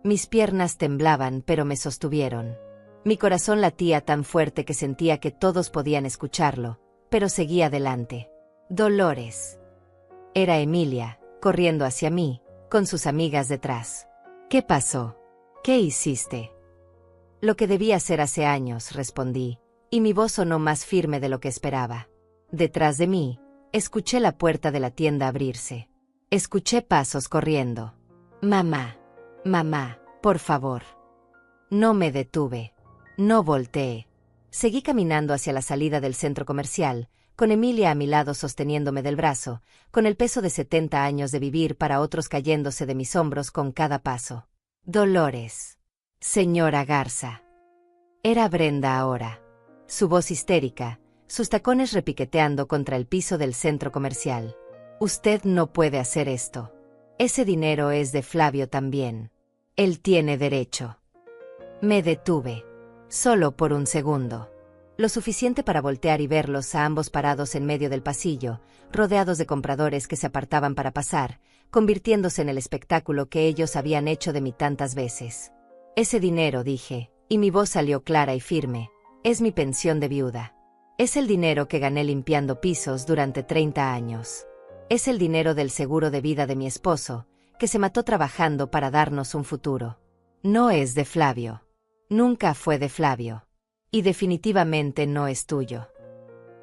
Mis piernas temblaban pero me sostuvieron. Mi corazón latía tan fuerte que sentía que todos podían escucharlo, pero seguí adelante. Dolores. Era Emilia, corriendo hacia mí, con sus amigas detrás. ¿Qué pasó? ¿Qué hiciste? Lo que debía hacer hace años, respondí, y mi voz sonó más firme de lo que esperaba. Detrás de mí, escuché la puerta de la tienda abrirse. Escuché pasos corriendo. Mamá, mamá, por favor. No me detuve. No volteé. Seguí caminando hacia la salida del centro comercial, con Emilia a mi lado sosteniéndome del brazo, con el peso de 70 años de vivir para otros cayéndose de mis hombros con cada paso. Dolores. Señora Garza. Era Brenda ahora. Su voz histérica, sus tacones repiqueteando contra el piso del centro comercial. Usted no puede hacer esto. Ese dinero es de Flavio también. Él tiene derecho. Me detuve. Solo por un segundo. Lo suficiente para voltear y verlos a ambos parados en medio del pasillo, rodeados de compradores que se apartaban para pasar, convirtiéndose en el espectáculo que ellos habían hecho de mí tantas veces. Ese dinero, dije, y mi voz salió clara y firme, es mi pensión de viuda. Es el dinero que gané limpiando pisos durante 30 años. Es el dinero del seguro de vida de mi esposo, que se mató trabajando para darnos un futuro. No es de Flavio. Nunca fue de Flavio. Y definitivamente no es tuyo.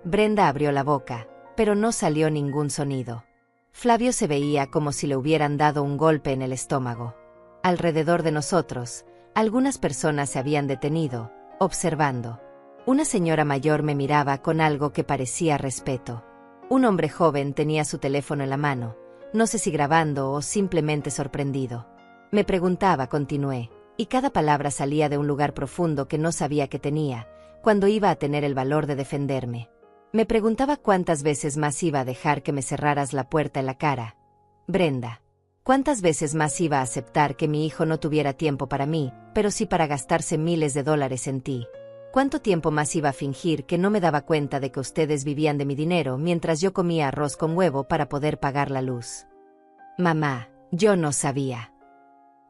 Brenda abrió la boca, pero no salió ningún sonido. Flavio se veía como si le hubieran dado un golpe en el estómago. Alrededor de nosotros, algunas personas se habían detenido, observando. Una señora mayor me miraba con algo que parecía respeto. Un hombre joven tenía su teléfono en la mano, no sé si grabando o simplemente sorprendido. Me preguntaba, continué, y cada palabra salía de un lugar profundo que no sabía que tenía, cuando iba a tener el valor de defenderme. Me preguntaba cuántas veces más iba a dejar que me cerraras la puerta en la cara. Brenda. ¿Cuántas veces más iba a aceptar que mi hijo no tuviera tiempo para mí, pero sí para gastarse miles de dólares en ti? ¿Cuánto tiempo más iba a fingir que no me daba cuenta de que ustedes vivían de mi dinero mientras yo comía arroz con huevo para poder pagar la luz? Mamá, yo no sabía.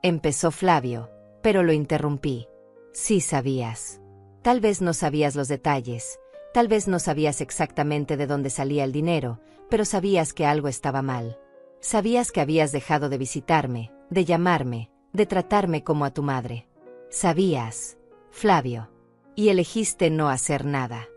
Empezó Flavio, pero lo interrumpí. Sí sabías. Tal vez no sabías los detalles, tal vez no sabías exactamente de dónde salía el dinero, pero sabías que algo estaba mal. Sabías que habías dejado de visitarme, de llamarme, de tratarme como a tu madre. Sabías, Flavio. Y elegiste no hacer nada.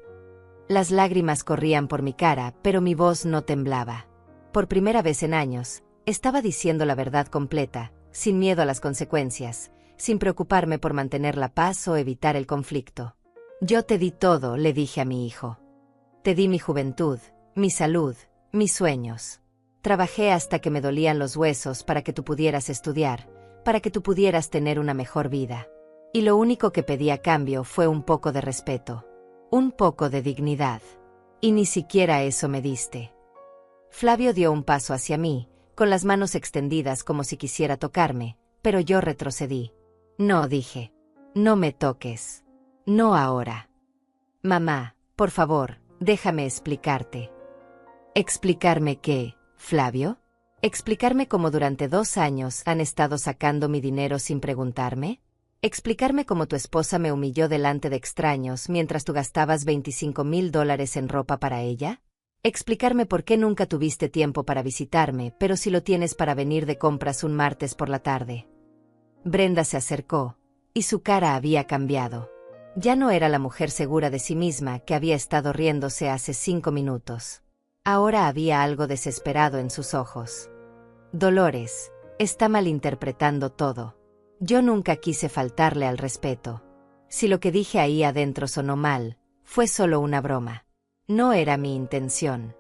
Las lágrimas corrían por mi cara, pero mi voz no temblaba. Por primera vez en años, estaba diciendo la verdad completa, sin miedo a las consecuencias, sin preocuparme por mantener la paz o evitar el conflicto. Yo te di todo, le dije a mi hijo. Te di mi juventud, mi salud, mis sueños. Trabajé hasta que me dolían los huesos para que tú pudieras estudiar, para que tú pudieras tener una mejor vida. Y lo único que pedí a cambio fue un poco de respeto, un poco de dignidad. Y ni siquiera eso me diste. Flavio dio un paso hacia mí, con las manos extendidas como si quisiera tocarme, pero yo retrocedí. No, dije. No me toques. No ahora. Mamá, por favor, déjame explicarte. ¿Explicarme qué, Flavio? ¿Explicarme cómo durante 2 años han estado sacando mi dinero sin preguntarme? ¿Explicarme cómo tu esposa me humilló delante de extraños mientras tú gastabas $25,000 en ropa para ella? ¿Explicarme por qué nunca tuviste tiempo para visitarme, pero sí lo tienes para venir de compras un martes por la tarde? Brenda se acercó, y su cara había cambiado. Ya no era la mujer segura de sí misma que había estado riéndose hace 5 minutos. Ahora había algo desesperado en sus ojos. Dolores, está malinterpretando todo. Yo nunca quise faltarle al respeto. Si lo que dije ahí adentro sonó mal, fue solo una broma. No era mi intención.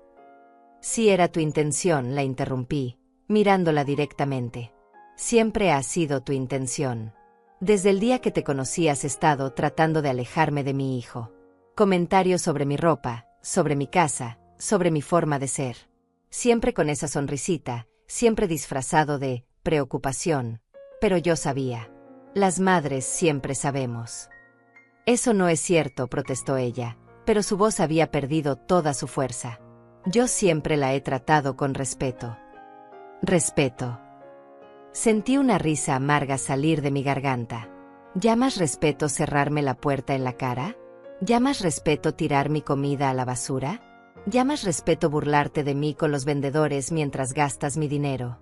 Si era tu intención, la interrumpí, mirándola directamente. Siempre ha sido tu intención. Desde el día que te conocí has estado tratando de alejarme de mi hijo. Comentarios sobre mi ropa, sobre mi casa, sobre mi forma de ser. Siempre con esa sonrisita, siempre disfrazado de preocupación. Pero yo sabía. Las madres siempre sabemos. Eso no es cierto, protestó ella, pero su voz había perdido toda su fuerza. Yo siempre la he tratado con respeto. Respeto. Sentí una risa amarga salir de mi garganta. ¿Llamas respeto cerrarme la puerta en la cara? ¿Llamas respeto tirar mi comida a la basura? ¿Llamas respeto burlarte de mí con los vendedores mientras gastas mi dinero?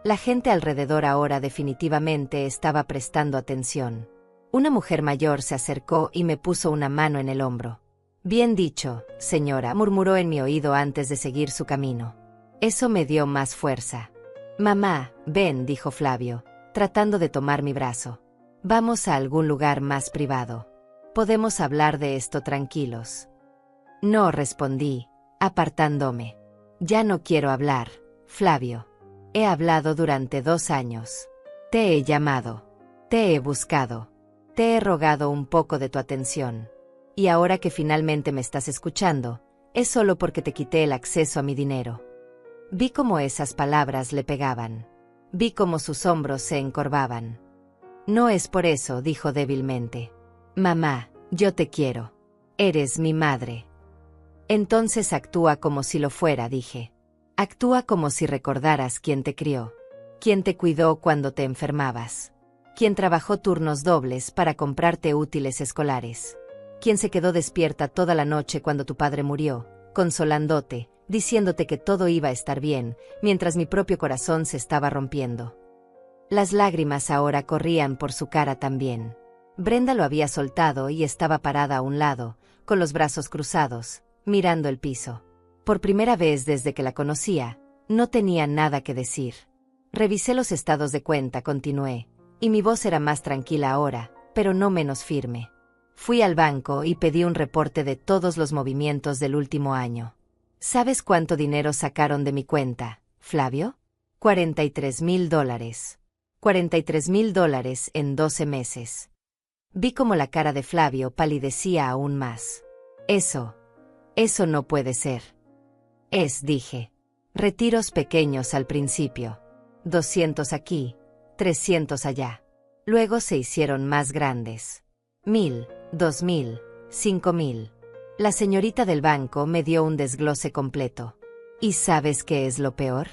La gente alrededor ahora definitivamente estaba prestando atención. Una mujer mayor se acercó y me puso una mano en el hombro. Bien dicho, señora, murmuró en mi oído antes de seguir su camino. Eso me dio más fuerza. Mamá, ven, dijo Flavio, tratando de tomar mi brazo. Vamos a algún lugar más privado. Podemos hablar de esto tranquilos. No, respondí, apartándome. Ya no quiero hablar, Flavio. He hablado durante 2 años. Te he llamado. Te he buscado. Te he rogado un poco de tu atención. Y ahora que finalmente me estás escuchando, es solo porque te quité el acceso a mi dinero. Vi cómo esas palabras le pegaban. Vi cómo sus hombros se encorvaban. No es por eso, dijo débilmente. Mamá, yo te quiero. Eres mi madre. Entonces actúa como si lo fuera, dije. Actúa como si recordaras quién te crió, quién te cuidó cuando te enfermabas, quién trabajó turnos dobles para comprarte útiles escolares, quién se quedó despierta toda la noche cuando tu padre murió, consolándote, diciéndote que todo iba a estar bien, mientras mi propio corazón se estaba rompiendo. Las lágrimas ahora corrían por su cara también. Brenda lo había soltado y estaba parada a un lado, con los brazos cruzados, mirando el piso. Por primera vez desde que la conocía, no tenía nada que decir. Revisé los estados de cuenta, continué, y mi voz era más tranquila ahora, pero no menos firme. Fui al banco y pedí un reporte de todos los movimientos del último año. ¿Sabes cuánto dinero sacaron de mi cuenta, Flavio? $43,000. $43,000 en 12 meses. Vi cómo la cara de Flavio palidecía aún más. Eso no puede ser. Dije. Retiros pequeños al principio. 200 aquí, 300 allá. Luego se hicieron más grandes. 1,000, 2,000, 5,000. La señorita del banco me dio un desglose completo. ¿Y sabes qué es lo peor?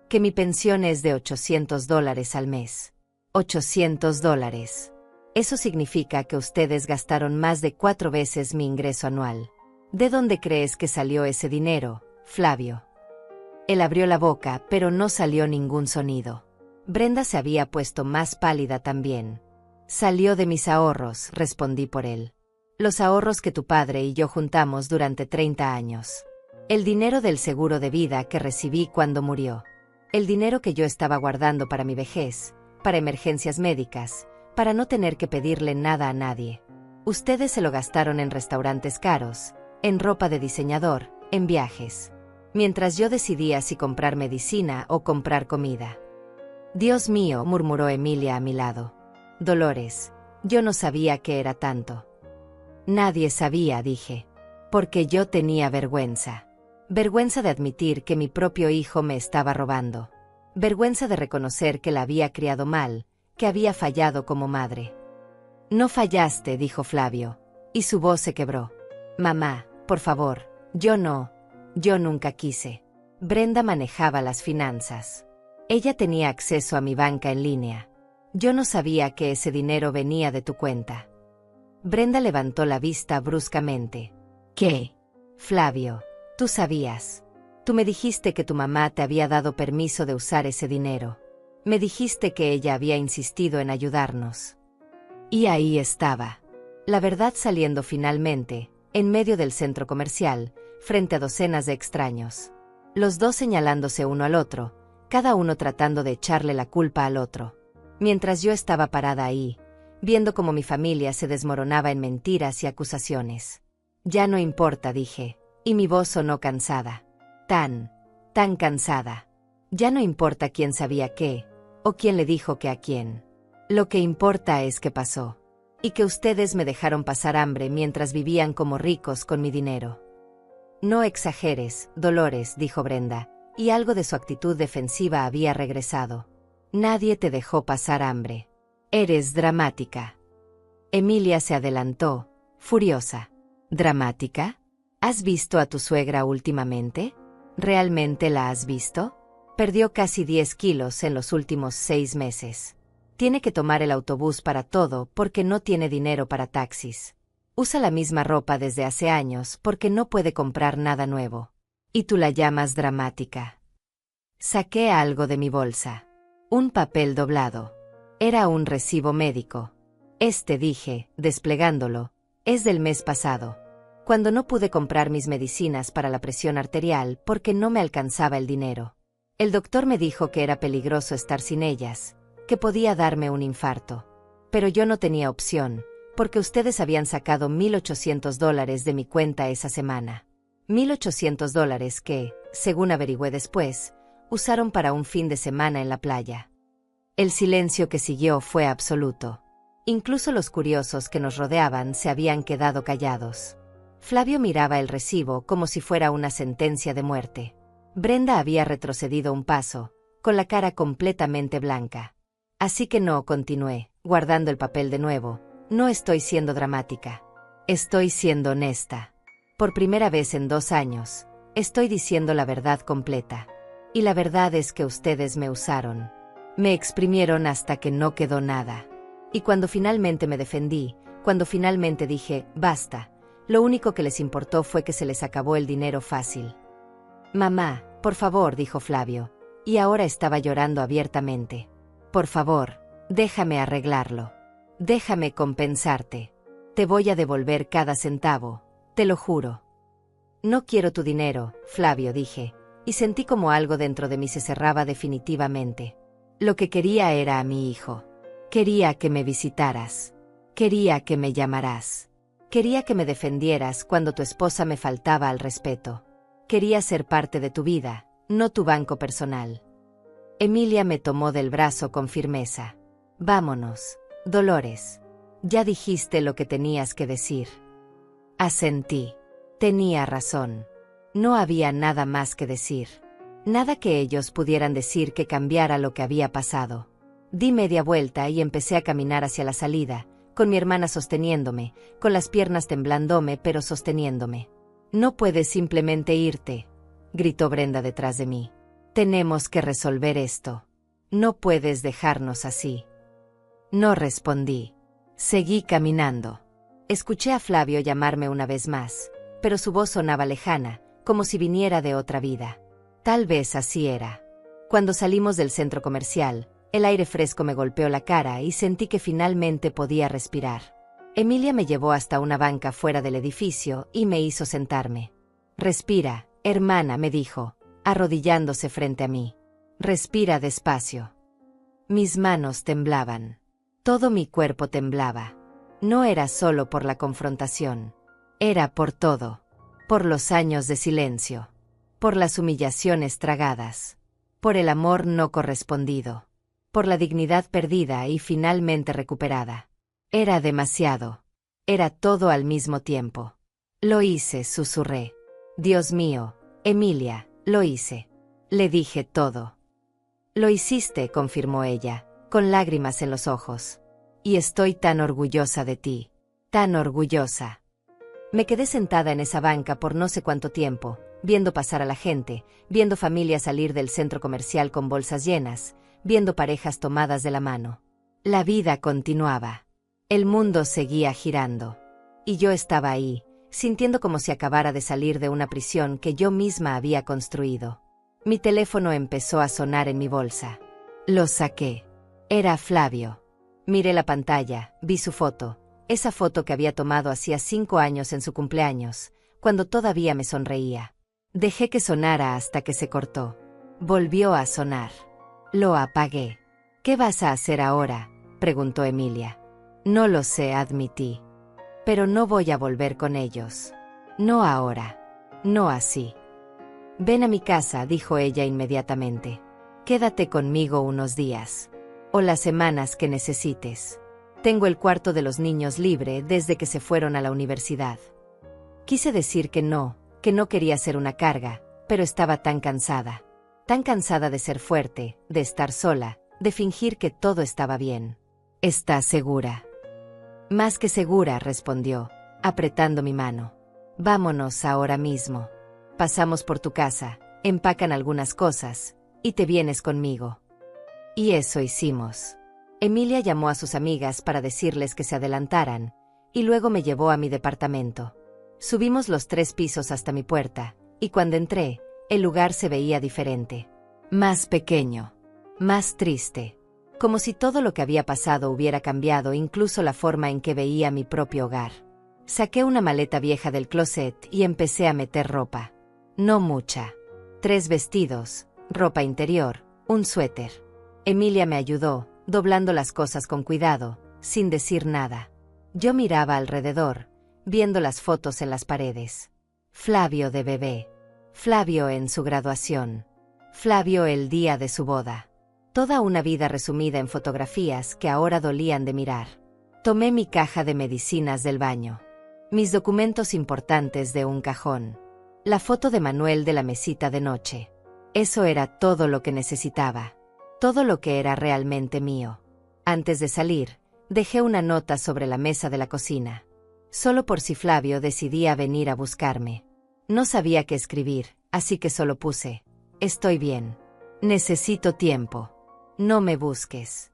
Que mi pensión es de $800 al mes. $800. Eso significa que ustedes gastaron más de 4 veces mi ingreso anual. ¿De dónde crees que salió ese dinero, Flavio? Él abrió la boca, pero no salió ningún sonido. Brenda se había puesto más pálida también. Salió de mis ahorros, respondí por él. Los ahorros que tu padre y yo juntamos durante 30 años. El dinero del seguro de vida que recibí cuando murió. El dinero que yo estaba guardando para mi vejez, para emergencias médicas, para no tener que pedirle nada a nadie. Ustedes se lo gastaron en restaurantes caros, en ropa de diseñador, en viajes. Mientras yo decidía si comprar medicina o comprar comida. Dios mío, murmuró Emilia a mi lado. Dolores, yo no sabía que era tanto. Nadie sabía, dije. Porque yo tenía vergüenza. Vergüenza de admitir que mi propio hijo me estaba robando. Vergüenza de reconocer que la había criado mal, que había fallado como madre. No fallaste, dijo Flavio, y su voz se quebró. Mamá, por favor, yo nunca quise. Brenda manejaba las finanzas. Ella tenía acceso a mi banca en línea. Yo no sabía que ese dinero venía de tu cuenta. Brenda levantó la vista bruscamente. ¿Qué? Flavio, tú sabías. Tú me dijiste que tu mamá te había dado permiso de usar ese dinero. Me dijiste que ella había insistido en ayudarnos. Y ahí estaba. La verdad saliendo finalmente, en medio del centro comercial, frente a docenas de extraños. Los dos señalándose uno al otro, cada uno tratando de echarle la culpa al otro. Mientras yo estaba parada ahí, viendo cómo mi familia se desmoronaba en mentiras y acusaciones. Ya no importa, dije, y mi voz sonó cansada. Tan cansada. Ya no importa quién sabía qué, o quién le dijo que a quién. Lo que importa es que pasó. Y que ustedes me dejaron pasar hambre mientras vivían como ricos con mi dinero. No exageres, Dolores, dijo Brenda, y algo de su actitud defensiva había regresado. Nadie te dejó pasar hambre. Eres dramática. Emilia se adelantó, furiosa. ¿Dramática? ¿Has visto a tu suegra últimamente? ¿Realmente la has visto? Perdió casi 10 kilos en los últimos 6 meses. Tiene que tomar el autobús para todo porque no tiene dinero para taxis. Usa la misma ropa desde hace años porque no puede comprar nada nuevo. ¿Y tú la llamas dramática? Saqué algo de mi bolsa. Un papel doblado. Era un recibo médico. Dije, desplegándolo, es del mes pasado, cuando no pude comprar mis medicinas para la presión arterial porque no me alcanzaba el dinero. El doctor me dijo que era peligroso estar sin ellas, que podía darme un infarto. Pero yo no tenía opción, porque ustedes habían sacado $1,800 de mi cuenta esa semana. $1,800 que, según averigüé después, usaron para un fin de semana en la playa. El silencio que siguió fue absoluto. Incluso los curiosos que nos rodeaban se habían quedado callados. Flavio miraba el recibo como si fuera una sentencia de muerte. Brenda había retrocedido un paso, con la cara completamente blanca. Así que no, continué, guardando el papel de nuevo. No estoy siendo dramática. Estoy siendo honesta. Por primera vez en 2 años, estoy diciendo la verdad completa. Y la verdad es que ustedes me usaron. Me exprimieron hasta que no quedó nada. Y cuando finalmente me defendí, cuando finalmente dije, basta, lo único que les importó fue que se les acabó el dinero fácil. Mamá, por favor, dijo Flavio, y ahora estaba llorando abiertamente. Por favor, déjame arreglarlo. Déjame compensarte. Te voy a devolver cada centavo, te lo juro. No quiero tu dinero, Flavio, dije, y sentí como algo dentro de mí se cerraba definitivamente. Lo que quería era a mi hijo. Quería que me visitaras. Quería que me llamaras. Quería que me defendieras cuando tu esposa me faltaba al respeto. Quería ser parte de tu vida, no tu banco personal. Emilia me tomó del brazo con firmeza. Vámonos, Dolores. Ya dijiste lo que tenías que decir. Asentí. Tenía razón. No había nada más que decir. Nada que ellos pudieran decir que cambiara lo que había pasado. Di media vuelta y empecé a caminar hacia la salida, con mi hermana sosteniéndome, con las piernas temblándome pero sosteniéndome. No puedes simplemente irte, gritó Brenda detrás de mí. Tenemos que resolver esto. No puedes dejarnos así. No respondí. Seguí caminando. Escuché a Flavio llamarme una vez más, pero su voz sonaba lejana, como si viniera de otra vida. Tal vez así era. Cuando salimos del centro comercial, el aire fresco me golpeó la cara y sentí que finalmente podía respirar. Emilia me llevó hasta una banca fuera del edificio y me hizo sentarme. Respira, hermana, me dijo, arrodillándose frente a mí. Respira despacio. Mis manos temblaban. Todo mi cuerpo temblaba. No era solo por la confrontación. Era por todo. Por los años de silencio. Por las humillaciones tragadas. Por el amor no correspondido. Por la dignidad perdida y finalmente recuperada. Era demasiado. Era todo al mismo tiempo. Lo hice, susurré. Dios mío, Emilia, lo hice. Le dije todo. Lo hiciste, confirmó ella, con lágrimas en los ojos. Y estoy tan orgullosa de ti. Tan orgullosa. Me quedé sentada en esa banca por no sé cuánto tiempo, viendo pasar a la gente, viendo familias salir del centro comercial con bolsas llenas, viendo parejas tomadas de la mano. La vida continuaba. El mundo seguía girando. Y yo estaba ahí, sintiendo como si acabara de salir de una prisión que yo misma había construido. Mi teléfono empezó a sonar en mi bolsa. Lo saqué. Era Flavio. Miré la pantalla, vi su foto, esa foto que había tomado hacía 5 años en su cumpleaños, cuando todavía me sonreía. Dejé que sonara hasta que se cortó. Volvió a sonar. Lo apagué. ¿Qué vas a hacer ahora?, preguntó Emilia. No lo sé, admití. Pero no voy a volver con ellos. No ahora. No así. Ven a mi casa, dijo ella inmediatamente. Quédate conmigo unos días. O las semanas que necesites. Tengo el cuarto de los niños libre desde que se fueron a la universidad. Quise decir que no quería ser una carga, pero estaba tan cansada de ser fuerte, de estar sola, de fingir que todo estaba bien. ¿Estás segura? Más que segura, respondió, apretando mi mano. Vámonos ahora mismo. Pasamos por tu casa, empacan algunas cosas, y te vienes conmigo. Y eso hicimos. Emilia llamó a sus amigas para decirles que se adelantaran, y luego me llevó a mi departamento. Subimos los 3 pisos hasta mi puerta, y cuando entré, el lugar se veía diferente. Más pequeño. Más triste. Como si todo lo que había pasado hubiera cambiado, incluso la forma en que veía mi propio hogar. Saqué una maleta vieja del closet y empecé a meter ropa. No mucha. 3 vestidos, ropa interior, un suéter. Emilia me ayudó, doblando las cosas con cuidado, sin decir nada. Yo miraba alrededor, viendo las fotos en las paredes. Flavio de bebé. Flavio en su graduación. Flavio el día de su boda. Toda una vida resumida en fotografías que ahora dolían de mirar. Tomé mi caja de medicinas del baño. Mis documentos importantes de un cajón. La foto de Manuel de la mesita de noche. Eso era todo lo que necesitaba. Todo lo que era realmente mío. Antes de salir, dejé una nota sobre la mesa de la cocina. Solo por si Flavio decidía venir a buscarme. No sabía qué escribir, así que solo puse: estoy bien. Necesito tiempo. No me busques.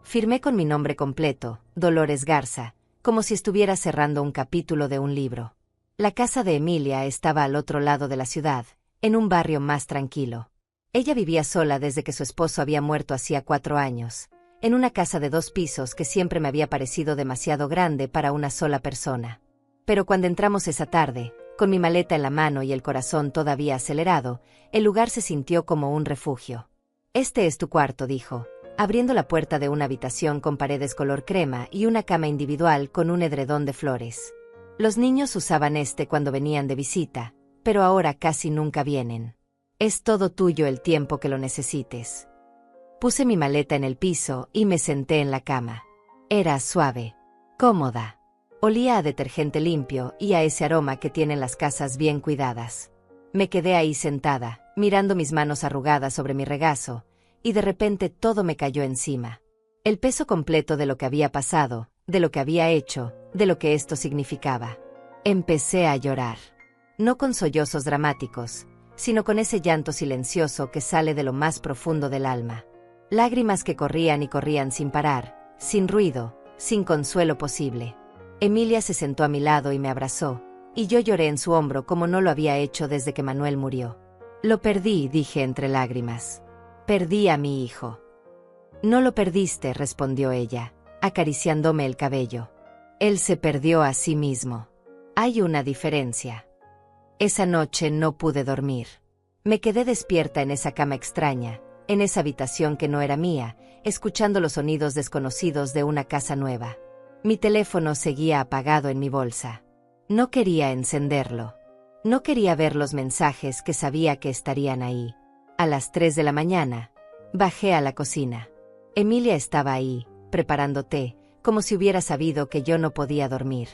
Firmé con mi nombre completo, Dolores Garza, como si estuviera cerrando un capítulo de un libro. La casa de Emilia estaba al otro lado de la ciudad, en un barrio más tranquilo. Ella vivía sola desde que su esposo había muerto hacía 4 años, en una casa de 2 pisos que siempre me había parecido demasiado grande para una sola persona. Pero cuando entramos esa tarde, con mi maleta en la mano y el corazón todavía acelerado, el lugar se sintió como un refugio. Este es tu cuarto, dijo, abriendo la puerta de una habitación con paredes color crema y una cama individual con un edredón de flores. Los niños usaban este cuando venían de visita, pero ahora casi nunca vienen. Es todo tuyo el tiempo que lo necesites. Puse mi maleta en el piso y me senté en la cama. Era suave, cómoda. Olía a detergente limpio y a ese aroma que tienen las casas bien cuidadas. Me quedé ahí sentada, mirando mis manos arrugadas sobre mi regazo, y de repente todo me cayó encima. El peso completo de lo que había pasado, de lo que había hecho, de lo que esto significaba. Empecé a llorar. No con sollozos dramáticos, sino con ese llanto silencioso que sale de lo más profundo del alma. Lágrimas que corrían y corrían sin parar, sin ruido, sin consuelo posible. Emilia se sentó a mi lado y me abrazó, y yo lloré en su hombro como no lo había hecho desde que Manuel murió. Lo perdí, dije entre lágrimas. Perdí a mi hijo. No lo perdiste, respondió ella, acariciándome el cabello. Él se perdió a sí mismo. Hay una diferencia. Esa noche no pude dormir. Me quedé despierta en esa cama extraña, en esa habitación que no era mía, escuchando los sonidos desconocidos de una casa nueva. Mi teléfono seguía apagado en mi bolsa. No quería encenderlo. No quería ver los mensajes que sabía que estarían ahí. A las 3 de la mañana, bajé a la cocina. Emilia estaba ahí, preparando té, como si hubiera sabido que yo no podía dormir.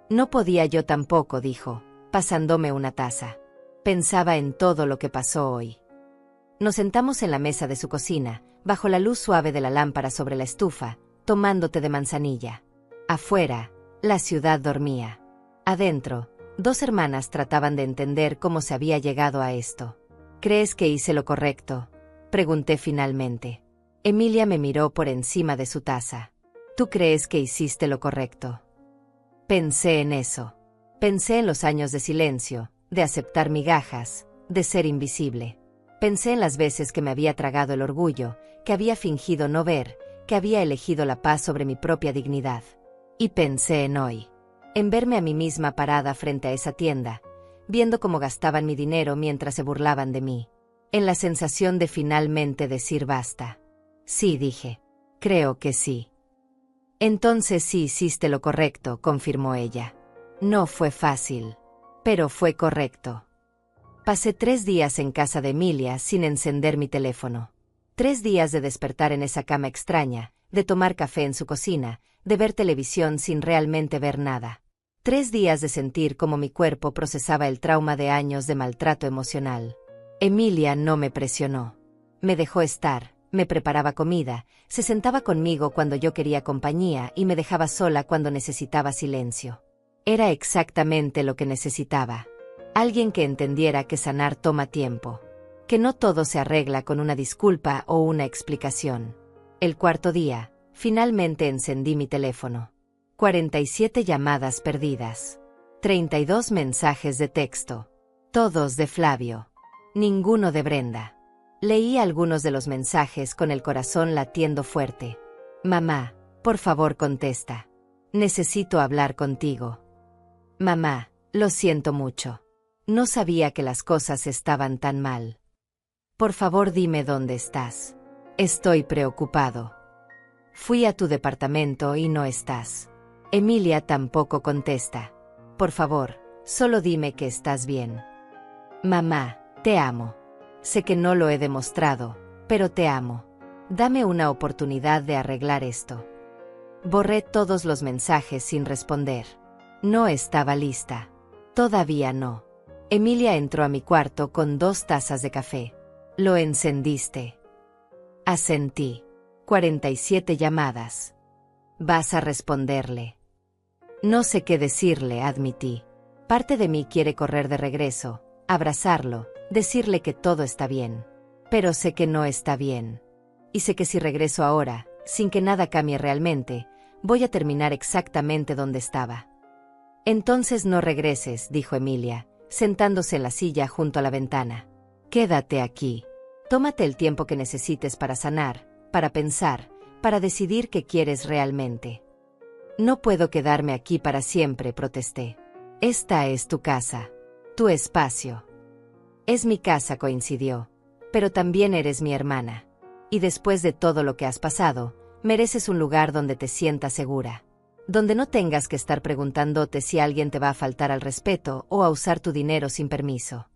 No podía yo tampoco, dijo, pasándome una taza. Pensaba en todo lo que pasó hoy. Nos sentamos en la mesa de su cocina, bajo la luz suave de la lámpara sobre la estufa, tomando té de manzanilla. Afuera, la ciudad dormía. Adentro, 2 hermanas trataban de entender cómo se había llegado a esto. ¿Crees que hice lo correcto?, pregunté finalmente. Emilia me miró por encima de su taza. ¿Tú crees que hiciste lo correcto? Pensé en eso. Pensé en los años de silencio, de aceptar migajas, de ser invisible. Pensé en las veces que me había tragado el orgullo, que había fingido no ver, que había elegido la paz sobre mi propia dignidad. Y pensé en hoy. En verme a mí misma parada frente a esa tienda, viendo cómo gastaban mi dinero mientras se burlaban de mí. En la sensación de finalmente decir basta. Sí, dije. Creo que sí. Entonces sí hiciste lo correcto, confirmó ella. No fue fácil, pero fue correcto. Pasé 3 días en casa de Emilia sin encender mi teléfono. 3 días de despertar en esa cama extraña, de tomar café en su cocina, de ver televisión sin realmente ver nada. 3 días de sentir cómo mi cuerpo procesaba el trauma de años de maltrato emocional. Emilia no me presionó. Me dejó estar, me preparaba comida, se sentaba conmigo cuando yo quería compañía y me dejaba sola cuando necesitaba silencio. Era exactamente lo que necesitaba. Alguien que entendiera que sanar toma tiempo. Que no todo se arregla con una disculpa o una explicación. El 4.º día, finalmente encendí mi teléfono. 47 llamadas perdidas. 32 mensajes de texto. Todos de Flavio. Ninguno de Brenda. Leí algunos de los mensajes con el corazón latiendo fuerte. Mamá, por favor contesta. Necesito hablar contigo. Mamá, lo siento mucho. No sabía que las cosas estaban tan mal. Por favor dime dónde estás. Estoy preocupado. Fui a tu departamento y no estás. Emilia tampoco contesta. Por favor, solo dime que estás bien. Mamá, te amo. Sé que no lo he demostrado, pero te amo. Dame una oportunidad de arreglar esto. Borré todos los mensajes sin responder. No estaba lista. Todavía no. Emilia entró a mi cuarto con 2 tazas de café. ¿Lo encendiste? Asentí. 47 llamadas. Vas a responderle. No sé qué decirle, admití. Parte de mí quiere correr de regreso, abrazarlo, decirle que todo está bien. Pero sé que no está bien. Y sé que si regreso ahora, sin que nada cambie realmente, voy a terminar exactamente donde estaba. Entonces no regreses, dijo Emilia, sentándose en la silla junto a la ventana. Quédate aquí. Tómate el tiempo que necesites para sanar, para pensar, para decidir qué quieres realmente. No puedo quedarme aquí para siempre, protesté. Esta es tu casa. Tu espacio. Es mi casa, coincidió. Pero también eres mi hermana. Y después de todo lo que has pasado, mereces un lugar donde te sientas segura. Donde no tengas que estar preguntándote si alguien te va a faltar al respeto o a usar tu dinero sin permiso.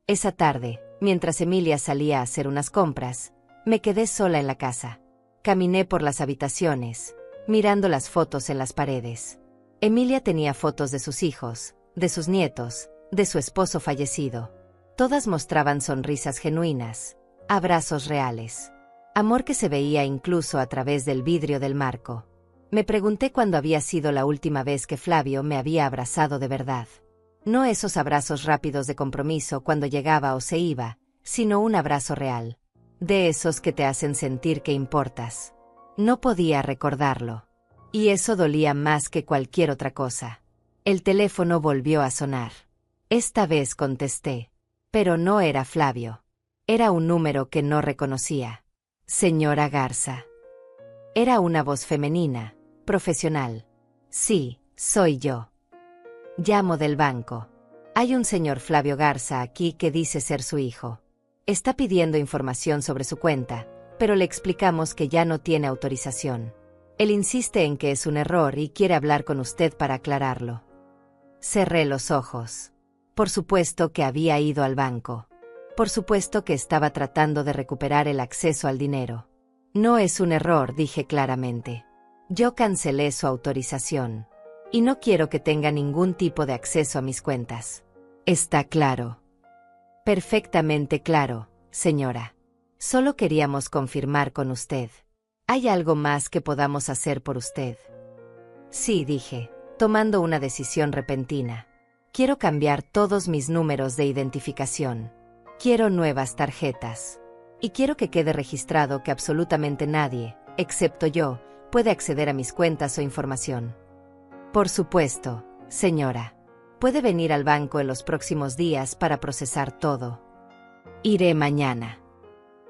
Esa tarde, mientras Emilia salía a hacer unas compras, me quedé sola en la casa. Caminé por las habitaciones, mirando las fotos en las paredes. Emilia tenía fotos de sus hijos, de sus nietos, de su esposo fallecido. Todas mostraban sonrisas genuinas, abrazos reales. Amor que se veía incluso a través del vidrio del marco. Me pregunté cuándo había sido la última vez que Flavio me había abrazado de verdad. No esos abrazos rápidos de compromiso cuando llegaba o se iba, sino un abrazo real. De esos que te hacen sentir que importas. No podía recordarlo. Y eso dolía más que cualquier otra cosa. El teléfono volvió a sonar. Esta vez contesté. Pero no era Flavio. Era un número que no reconocía. Señora Garza. Era una voz femenina, profesional. Sí, soy yo. Llamo del banco. Hay un señor Flavio Garza aquí que dice ser su hijo. Está pidiendo información sobre su cuenta, pero le explicamos que ya no tiene autorización. Él insiste en que es un error y quiere hablar con usted para aclararlo. Cerré los ojos. Por supuesto que había ido al banco. Por supuesto que estaba tratando de recuperar el acceso al dinero. No es un error, dije claramente. Yo cancelé su autorización. Y no quiero que tenga ningún tipo de acceso a mis cuentas. ¿Está claro? Perfectamente claro, señora. Solo queríamos confirmar con usted. ¿Hay algo más que podamos hacer por usted? Sí, dije, tomando una decisión repentina. Quiero cambiar todos mis números de identificación. Quiero nuevas tarjetas. Y quiero que quede registrado que absolutamente nadie, excepto yo, puede acceder a mis cuentas o información. Por supuesto, señora. Puede venir al banco en los próximos días para procesar todo. Iré mañana.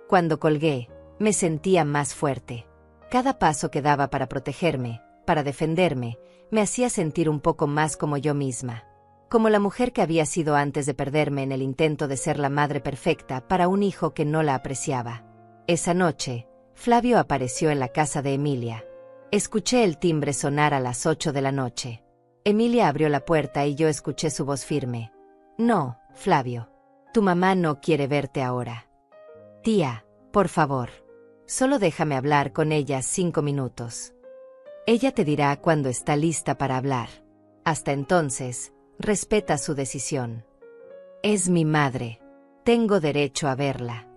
Cuando colgué, me sentía más fuerte. Cada paso que daba para protegerme, para defenderme, me hacía sentir un poco más como yo misma. Como la mujer que había sido antes de perderme en el intento de ser la madre perfecta para un hijo que no la apreciaba. Esa noche, Flavio apareció en la casa de Emilia. Escuché el timbre sonar a las 8 de la noche. Emilia abrió la puerta y yo escuché su voz firme. No, Flavio. Tu mamá no quiere verte ahora. Tía, por favor. Solo déjame hablar con ella 5 minutos. Ella te dirá cuando está lista para hablar. Hasta entonces, respeta su decisión. Es mi madre. Tengo derecho a verla.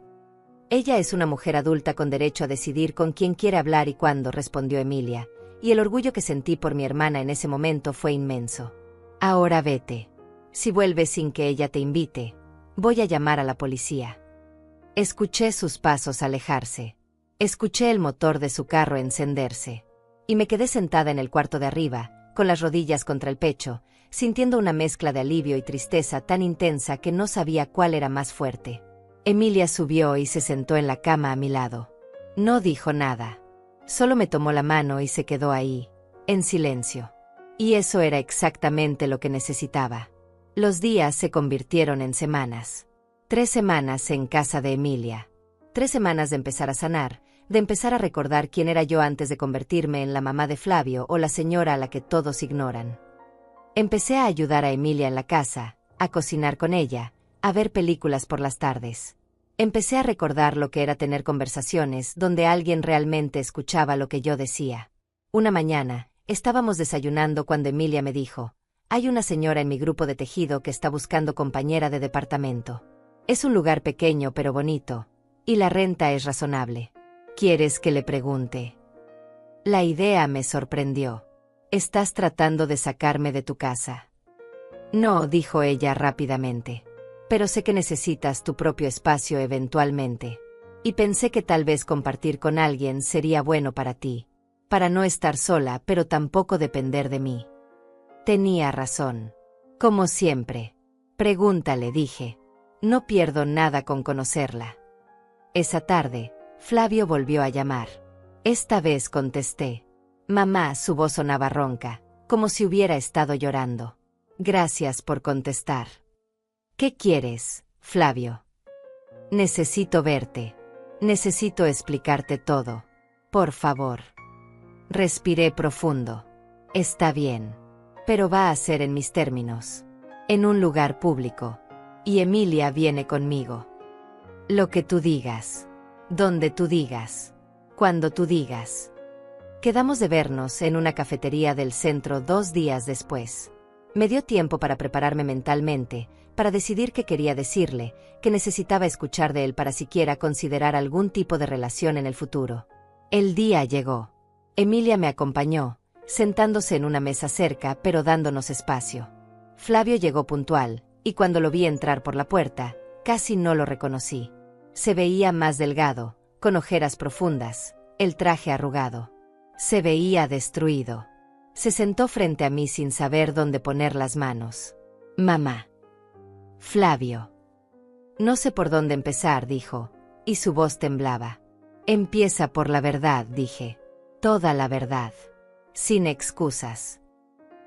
Ella es una mujer adulta con derecho a decidir con quién quiere hablar y cuándo, respondió Emilia, y el orgullo que sentí por mi hermana en ese momento fue inmenso. Ahora vete. Si vuelves sin que ella te invite, voy a llamar a la policía. Escuché sus pasos alejarse. Escuché el motor de su carro encenderse. Y me quedé sentada en el cuarto de arriba, con las rodillas contra el pecho, sintiendo una mezcla de alivio y tristeza tan intensa que no sabía cuál era más fuerte. Emilia subió y se sentó en la cama a mi lado. No dijo nada. Solo me tomó la mano y se quedó ahí, en silencio. Y eso era exactamente lo que necesitaba. Los días se convirtieron en semanas. 3 semanas en casa de Emilia. 3 semanas de empezar a sanar, de empezar a recordar quién era yo antes de convertirme en la mamá de Flavio o la señora a la que todos ignoran. Empecé a ayudar a Emilia en la casa, a cocinar con ella, a ver películas por las tardes. Empecé a recordar lo que era tener conversaciones donde alguien realmente escuchaba lo que yo decía. Una mañana, estábamos desayunando cuando Emilia me dijo: hay una señora en mi grupo de tejido que está buscando compañera de departamento. Es un lugar pequeño pero bonito, y la renta es razonable. ¿Quieres que le pregunte? La idea me sorprendió. ¿Estás tratando de sacarme de tu casa? No, dijo ella rápidamente. Pero sé que necesitas tu propio espacio eventualmente. Y pensé que tal vez compartir con alguien sería bueno para ti. Para no estar sola, pero tampoco depender de mí. Tenía razón. Como siempre. Pregúntale, dije. No pierdo nada con conocerla. Esa tarde, Flavio volvió a llamar. Esta vez contesté. Mamá, su voz sonaba ronca, como si hubiera estado llorando. Gracias por contestar. ¿Qué quieres, Flavio? Necesito verte. Necesito explicarte todo. Por favor. Respiré profundo. Está bien. Pero va a ser en mis términos. En un lugar público. Y Emilia viene conmigo. Lo que tú digas. Donde tú digas. Cuando tú digas. Quedamos de vernos en una cafetería del centro 2 días después. Me dio tiempo para prepararme mentalmente, para decidir qué quería decirle, que necesitaba escuchar de él para siquiera considerar algún tipo de relación en el futuro. El día llegó. Emilia me acompañó, sentándose en una mesa cerca pero dándonos espacio. Flavio llegó puntual, y cuando lo vi entrar por la puerta, casi no lo reconocí. Se veía más delgado, con ojeras profundas, el traje arrugado. Se veía destruido. Se sentó frente a mí sin saber dónde poner las manos. Mamá. Flavio. No sé por dónde empezar, dijo, y su voz temblaba. Empieza por la verdad, dije. Toda la verdad. Sin excusas.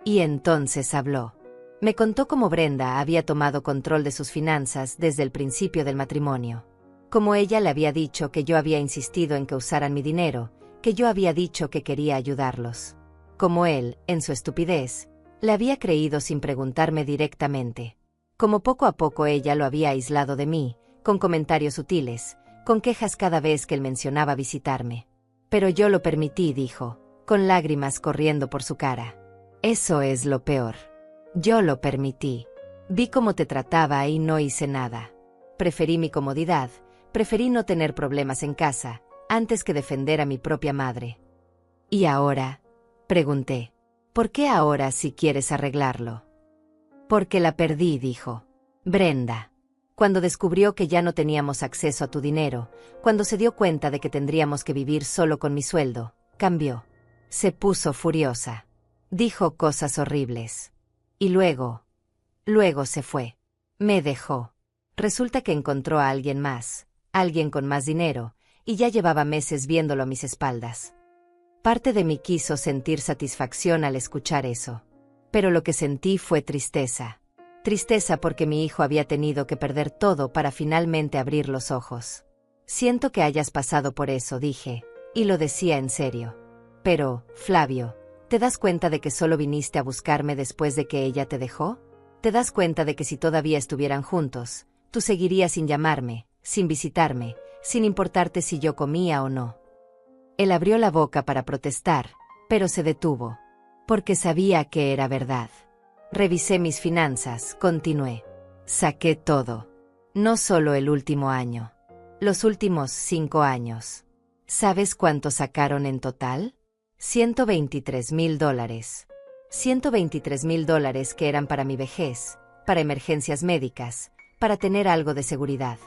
Y entonces habló. Me contó cómo Brenda había tomado control de sus finanzas desde el principio del matrimonio. Como ella le había dicho que yo había insistido en que usaran mi dinero, que yo había dicho que quería ayudarlos. Como él, en su estupidez, le había creído sin preguntarme directamente. Como poco a poco ella lo había aislado de mí, con comentarios sutiles, con quejas cada vez que él mencionaba visitarme. Pero yo lo permití, dijo, con lágrimas corriendo por su cara. Eso es lo peor. Yo lo permití. Vi cómo te trataba y no hice nada. Preferí mi comodidad, preferí no tener problemas en casa, antes que defender a mi propia madre. ¿Y ahora? Pregunté. ¿Por qué ahora si quieres arreglarlo? Porque la perdí, dijo. Brenda. Cuando descubrió que ya no teníamos acceso a tu dinero, cuando se dio cuenta de que tendríamos que vivir solo con mi sueldo, cambió. Se puso furiosa. Dijo cosas horribles. Y luego se fue. Me dejó. Resulta que encontró a alguien más, alguien con más dinero, y ya llevaba meses viéndolo a mis espaldas. Parte de mí quiso sentir satisfacción al escuchar eso. Pero lo que sentí fue tristeza. Tristeza porque mi hijo había tenido que perder todo para finalmente abrir los ojos. Siento que hayas pasado por eso, dije, y lo decía en serio. Pero, Flavio, ¿te das cuenta de que solo viniste a buscarme después de que ella te dejó? ¿Te das cuenta de que si todavía estuvieran juntos, tú seguirías sin llamarme, sin visitarme, sin importarte si yo comía o no? Él abrió la boca para protestar, pero se detuvo, porque sabía que era verdad. Revisé mis finanzas, continué. Saqué todo. No solo el último año. Los últimos 5 años. ¿Sabes cuánto sacaron en total? $123,000. $123,000 que eran para mi vejez, para emergencias médicas, para tener algo de seguridad.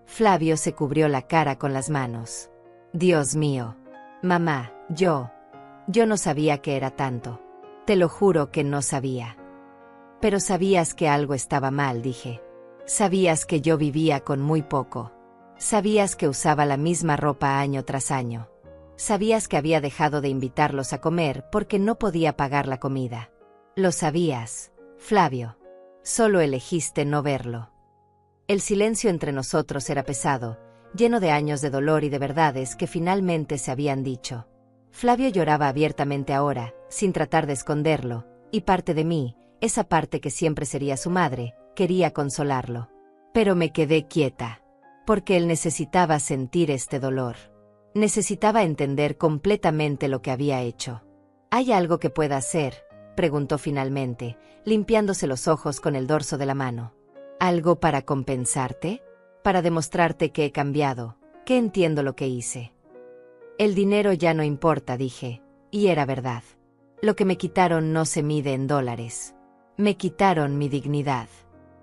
Flavio se cubrió la cara con las manos. Dios mío. Mamá, yo no sabía que era tanto. Te lo juro que no sabía. Pero sabías que algo estaba mal, dije. Sabías que yo vivía con muy poco. Sabías que usaba la misma ropa año tras año. Sabías que había dejado de invitarlos a comer porque no podía pagar la comida. Lo sabías, Flavio. Solo elegiste no verlo. El silencio entre nosotros era pesado, lleno de años de dolor y de verdades que finalmente se habían dicho. Flavio lloraba abiertamente ahora, sin tratar de esconderlo, y parte de mí, esa parte que siempre sería su madre, quería consolarlo. Pero me quedé quieta, porque él necesitaba sentir este dolor. Necesitaba entender completamente lo que había hecho. ¿Hay algo que pueda hacer?, preguntó finalmente, limpiándose los ojos con el dorso de la mano. ¿Algo para compensarte? Para demostrarte que he cambiado, que entiendo lo que hice. El dinero ya no importa, dije, y era verdad. Lo que me quitaron no se mide en dólares. Me quitaron mi dignidad.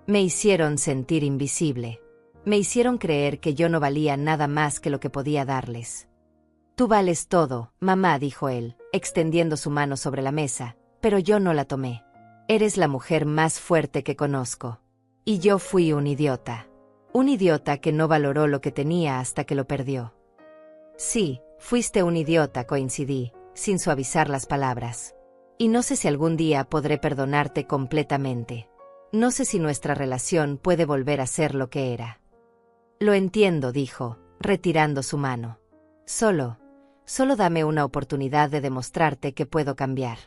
Me hicieron sentir invisible. Me hicieron creer que yo no valía nada más que lo que podía darles. Tú vales todo, mamá, dijo él, extendiendo su mano sobre la mesa, pero yo no la tomé. Eres la mujer más fuerte que conozco. Y yo fui un idiota. Un idiota que no valoró lo que tenía hasta que lo perdió. Sí, fuiste un idiota, coincidí, sin suavizar las palabras. Y no sé si algún día podré perdonarte completamente. No sé si nuestra relación puede volver a ser lo que era. Lo entiendo, dijo, retirando su mano. Solo dame una oportunidad de demostrarte que puedo cambiar.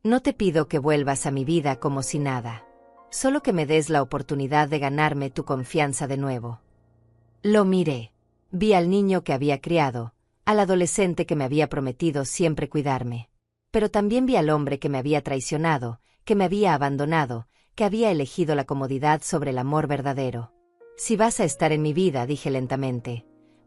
No te pido que vuelvas a mi vida como si nada. Solo que me des la oportunidad de ganarme tu confianza de nuevo. Lo miré. Vi al niño que había criado, al adolescente que me había prometido siempre cuidarme. Pero también vi al hombre que me había traicionado, que me había abandonado, que había elegido la comodidad sobre el amor verdadero. Si vas a estar en mi vida, dije lentamente,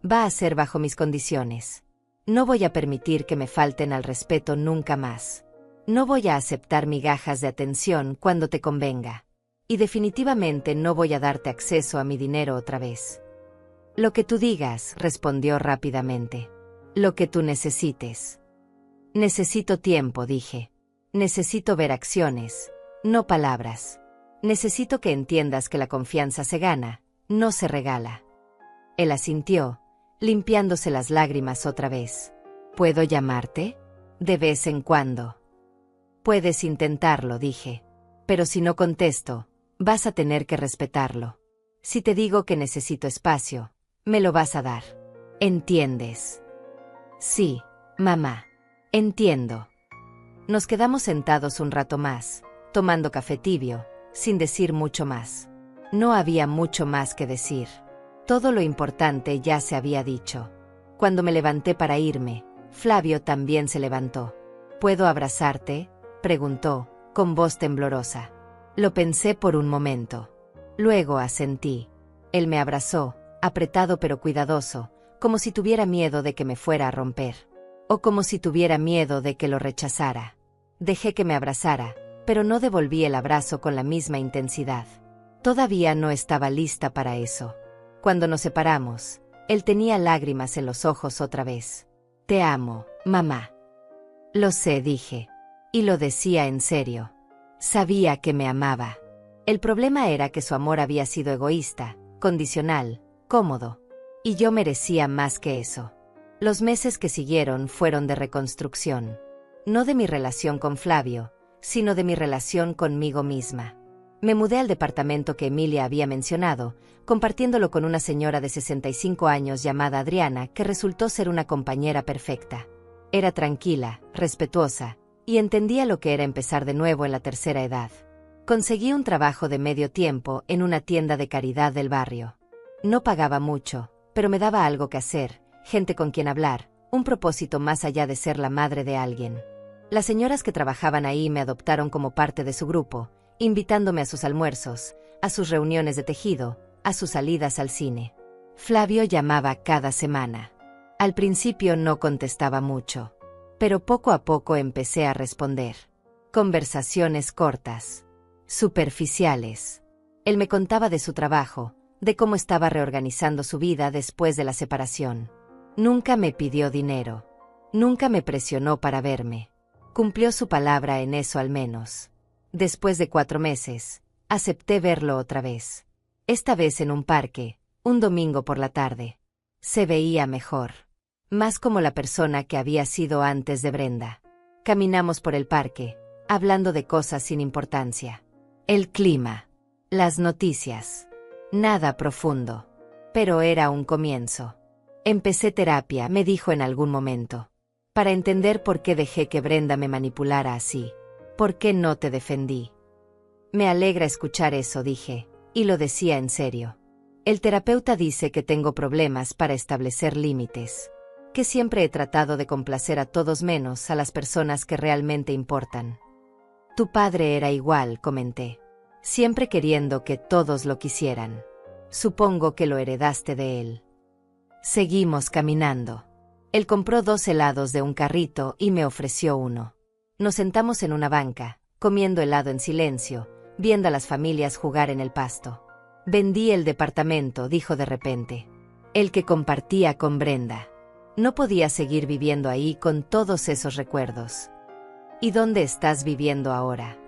va a ser bajo mis condiciones. No voy a permitir que me falten al respeto nunca más. No voy a aceptar migajas de atención cuando te convenga. Y definitivamente no voy a darte acceso a mi dinero otra vez. Lo que tú digas, respondió rápidamente. Lo que tú necesites. Necesito tiempo, dije. Necesito ver acciones, no palabras. Necesito que entiendas que la confianza se gana, no se regala. Él asintió, limpiándose las lágrimas otra vez. ¿Puedo llamarte? De vez en cuando. Puedes intentarlo, dije. Pero si no contesto, vas a tener que respetarlo. Si te digo que necesito espacio, Me lo vas a dar. ¿Entiendes? Sí, mamá. Entiendo. Nos quedamos sentados un rato más, tomando café tibio, sin decir mucho más. No había mucho más que decir. Todo lo importante ya se había dicho. Cuando me levanté para irme, Flavio también se levantó. ¿Puedo abrazarte?, preguntó, con voz temblorosa. Lo pensé por un momento. Luego asentí. Él me abrazó, apretado pero cuidadoso, como si tuviera miedo de que me fuera a romper. O como si tuviera miedo de que lo rechazara. Dejé que me abrazara, pero no devolví el abrazo con la misma intensidad. Todavía no estaba lista para eso. Cuando nos separamos, él tenía lágrimas en los ojos otra vez. Te amo, mamá. Lo sé, dije. Y lo decía en serio. Sabía que me amaba. El problema era que su amor había sido egoísta, condicional, cómodo. Y yo merecía más que eso. Los meses que siguieron fueron de reconstrucción. No de mi relación con Flavio, sino de mi relación conmigo misma. Me mudé al departamento que Emilia había mencionado, compartiéndolo con una señora de 65 años llamada Adriana, que resultó ser una compañera perfecta. Era tranquila, respetuosa, y entendía lo que era empezar de nuevo en la tercera edad. Conseguí un trabajo de medio tiempo en una tienda de caridad del barrio. No pagaba mucho, pero me daba algo que hacer, gente con quien hablar, un propósito más allá de ser la madre de alguien. Las señoras que trabajaban ahí me adoptaron como parte de su grupo, invitándome a sus almuerzos, a sus reuniones de tejido, a sus salidas al cine. Flavio llamaba cada semana. Al principio no contestaba mucho, pero poco a poco empecé a responder. Conversaciones cortas, superficiales. Él me contaba de su trabajo, de cómo estaba reorganizando su vida después de la separación. Nunca me pidió dinero. Nunca me presionó para verme. Cumplió su palabra en eso al menos. Después de 4 meses, acepté verlo otra vez. Esta vez en un parque, un domingo por la tarde. Se veía mejor. Más como la persona que había sido antes de Brenda. Caminamos por el parque, hablando de cosas sin importancia. El clima. Las noticias. Nada profundo. Pero era un comienzo. Empecé terapia, me dijo en algún momento. Para entender por qué dejé que Brenda me manipulara así. ¿Por qué no te defendí? Me alegra escuchar eso, dije, y lo decía en serio. El terapeuta dice que tengo problemas para establecer límites. Que siempre he tratado de complacer a todos menos a las personas que realmente importan. Tu padre era igual, comenté. Siempre queriendo que todos lo quisieran. Supongo que lo heredaste de él. Seguimos caminando. Él compró 2 helados de un carrito y me ofreció uno. Nos sentamos en una banca, comiendo helado en silencio, viendo a las familias jugar en el pasto. Vendí el departamento, dijo de repente. El que compartía con Brenda. No podía seguir viviendo ahí con todos esos recuerdos. ¿Y dónde estás viviendo ahora?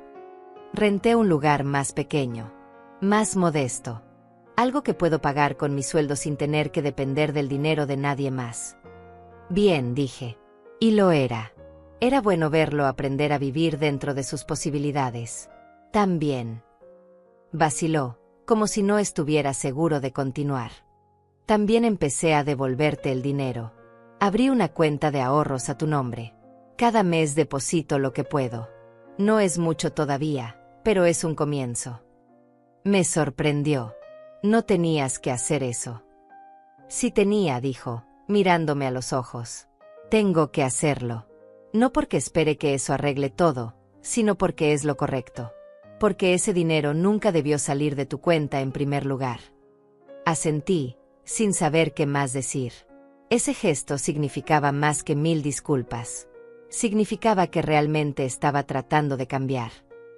Renté un lugar más pequeño, más modesto. Algo que puedo pagar con mi sueldo sin tener que depender del dinero de nadie más. Bien, dije. Y lo era. Era bueno verlo aprender a vivir dentro de sus posibilidades. También. Vaciló, como si no estuviera seguro de continuar. También empecé a devolverte el dinero. Abrí una cuenta de ahorros a tu nombre. Cada mes deposito lo que puedo. No es mucho todavía, pero es un comienzo. Me sorprendió. No tenías que hacer eso. Sí tenía, dijo, mirándome a los ojos. Tengo que hacerlo. No porque espere que eso arregle todo, sino porque es lo correcto. Porque ese dinero nunca debió salir de tu cuenta en primer lugar. Asentí, sin saber qué más decir. Ese gesto significaba más que 1000 disculpas. Significaba que realmente estaba tratando de cambiar.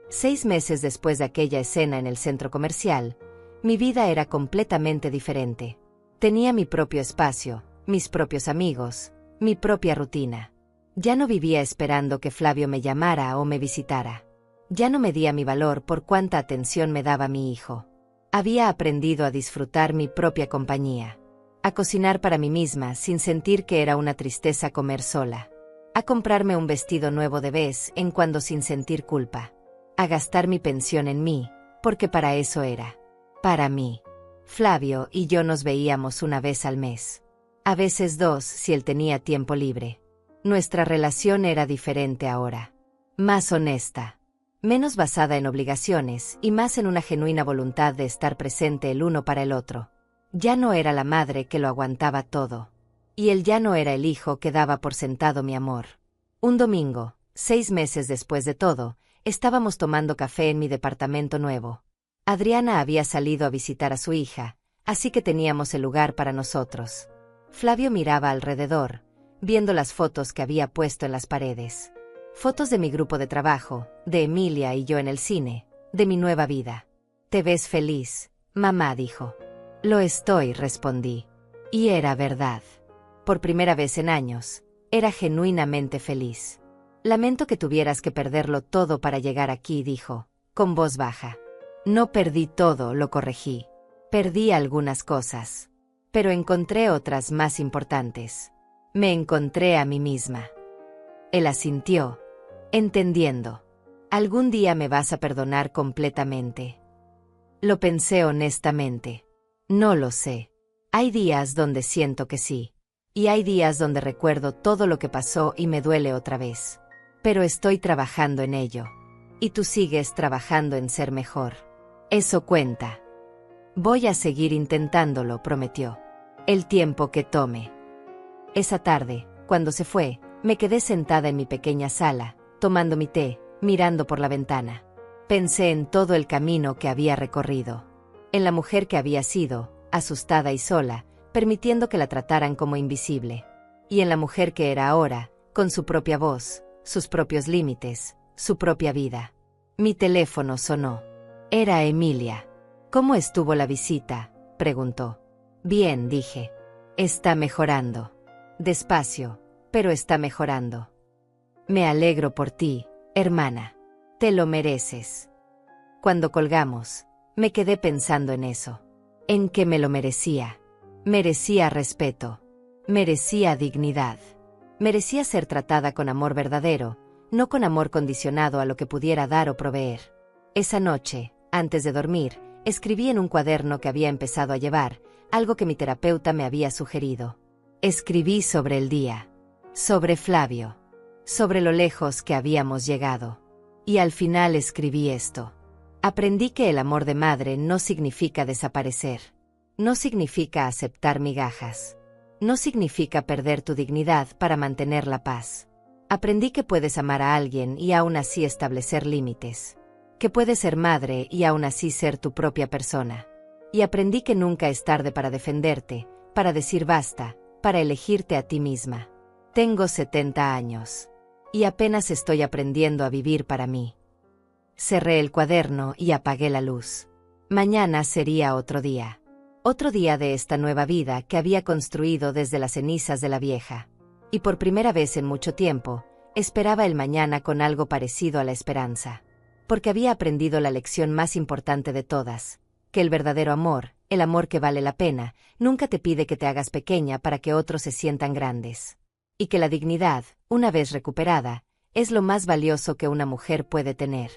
6 meses después de aquella escena en el centro comercial, mi vida era completamente diferente. Tenía mi propio espacio, mis propios amigos, mi propia rutina. Ya no vivía esperando que Flavio me llamara o me visitara. Ya no medía mi valor por cuánta atención me daba mi hijo. Había aprendido a disfrutar mi propia compañía. A cocinar para mí misma sin sentir que era una tristeza comer sola. A comprarme un vestido nuevo de vez en cuando sin sentir culpa. A gastar mi pensión en mí, porque para eso era. Para mí. Flavio y yo nos veíamos una vez al mes. A veces dos si él tenía tiempo libre. Nuestra relación era diferente ahora. Más honesta. Menos basada en obligaciones y más en una genuina voluntad de estar presente el uno para el otro. Ya no era la madre que lo aguantaba todo. Y él ya no era el hijo que daba por sentado mi amor. Un domingo, 6 meses después de todo, estábamos tomando café en mi departamento nuevo. Adriana había salido a visitar a su hija, así que teníamos el lugar para nosotros. Flavio miraba alrededor, viendo las fotos que había puesto en las paredes. Fotos de mi grupo de trabajo, de Emilia y yo en el cine, de mi nueva vida. «Te ves feliz», mamá dijo. «Lo estoy», respondí. Y era verdad. Por primera vez en años, era genuinamente feliz. «Lamento que tuvieras que perderlo todo para llegar aquí», dijo, con voz baja. «No perdí todo», lo corregí. «Perdí algunas cosas. Pero encontré otras más importantes. Me encontré a mí misma». Él asintió, entendiendo. «¿Algún día me vas a perdonar completamente?» Lo pensé honestamente. No lo sé. Hay días donde siento que sí. Y hay días donde recuerdo todo lo que pasó y me duele otra vez. Pero estoy trabajando en ello. Y tú sigues trabajando en ser mejor. Eso cuenta. Voy a seguir intentándolo, prometió. El tiempo que tome. Esa tarde, cuando se fue, me quedé sentada en mi pequeña sala, tomando mi té, mirando por la ventana. Pensé en todo el camino que había recorrido. En la mujer que había sido, asustada y sola, permitiendo que la trataran como invisible. Y en la mujer que era ahora, con su propia voz, sus propios límites, su propia vida. Mi teléfono sonó. Era Emilia. «¿Cómo estuvo la visita?», preguntó. «Bien», dije. «Está mejorando. Despacio, pero está mejorando. Me alegro por ti, hermana. Te lo mereces». Cuando colgamos, me quedé pensando en eso. En que me lo merecía. Merecía respeto. Merecía dignidad. Merecía ser tratada con amor verdadero, no con amor condicionado a lo que pudiera dar o proveer. Esa noche, antes de dormir, escribí en un cuaderno que había empezado a llevar, algo que mi terapeuta me había sugerido. Escribí sobre el día. Sobre Flavio. Sobre lo lejos que habíamos llegado. Y al final escribí esto. Aprendí que el amor de madre no significa desaparecer. No significa aceptar migajas. No significa perder tu dignidad para mantener la paz. Aprendí que puedes amar a alguien y aún así establecer límites. Que puedes ser madre y aún así ser tu propia persona. Y aprendí que nunca es tarde para defenderte, para decir basta, para elegirte a ti misma. Tengo 70 años. Y apenas estoy aprendiendo a vivir para mí. Cerré el cuaderno y apagué la luz. Mañana sería otro día. Otro día de esta nueva vida que había construido desde las cenizas de la vieja. Y por primera vez en mucho tiempo, esperaba el mañana con algo parecido a la esperanza. Porque había aprendido la lección más importante de todas, que el verdadero amor, el amor que vale la pena, nunca te pide que te hagas pequeña para que otros se sientan grandes. Y que la dignidad, una vez recuperada, es lo más valioso que una mujer puede tener.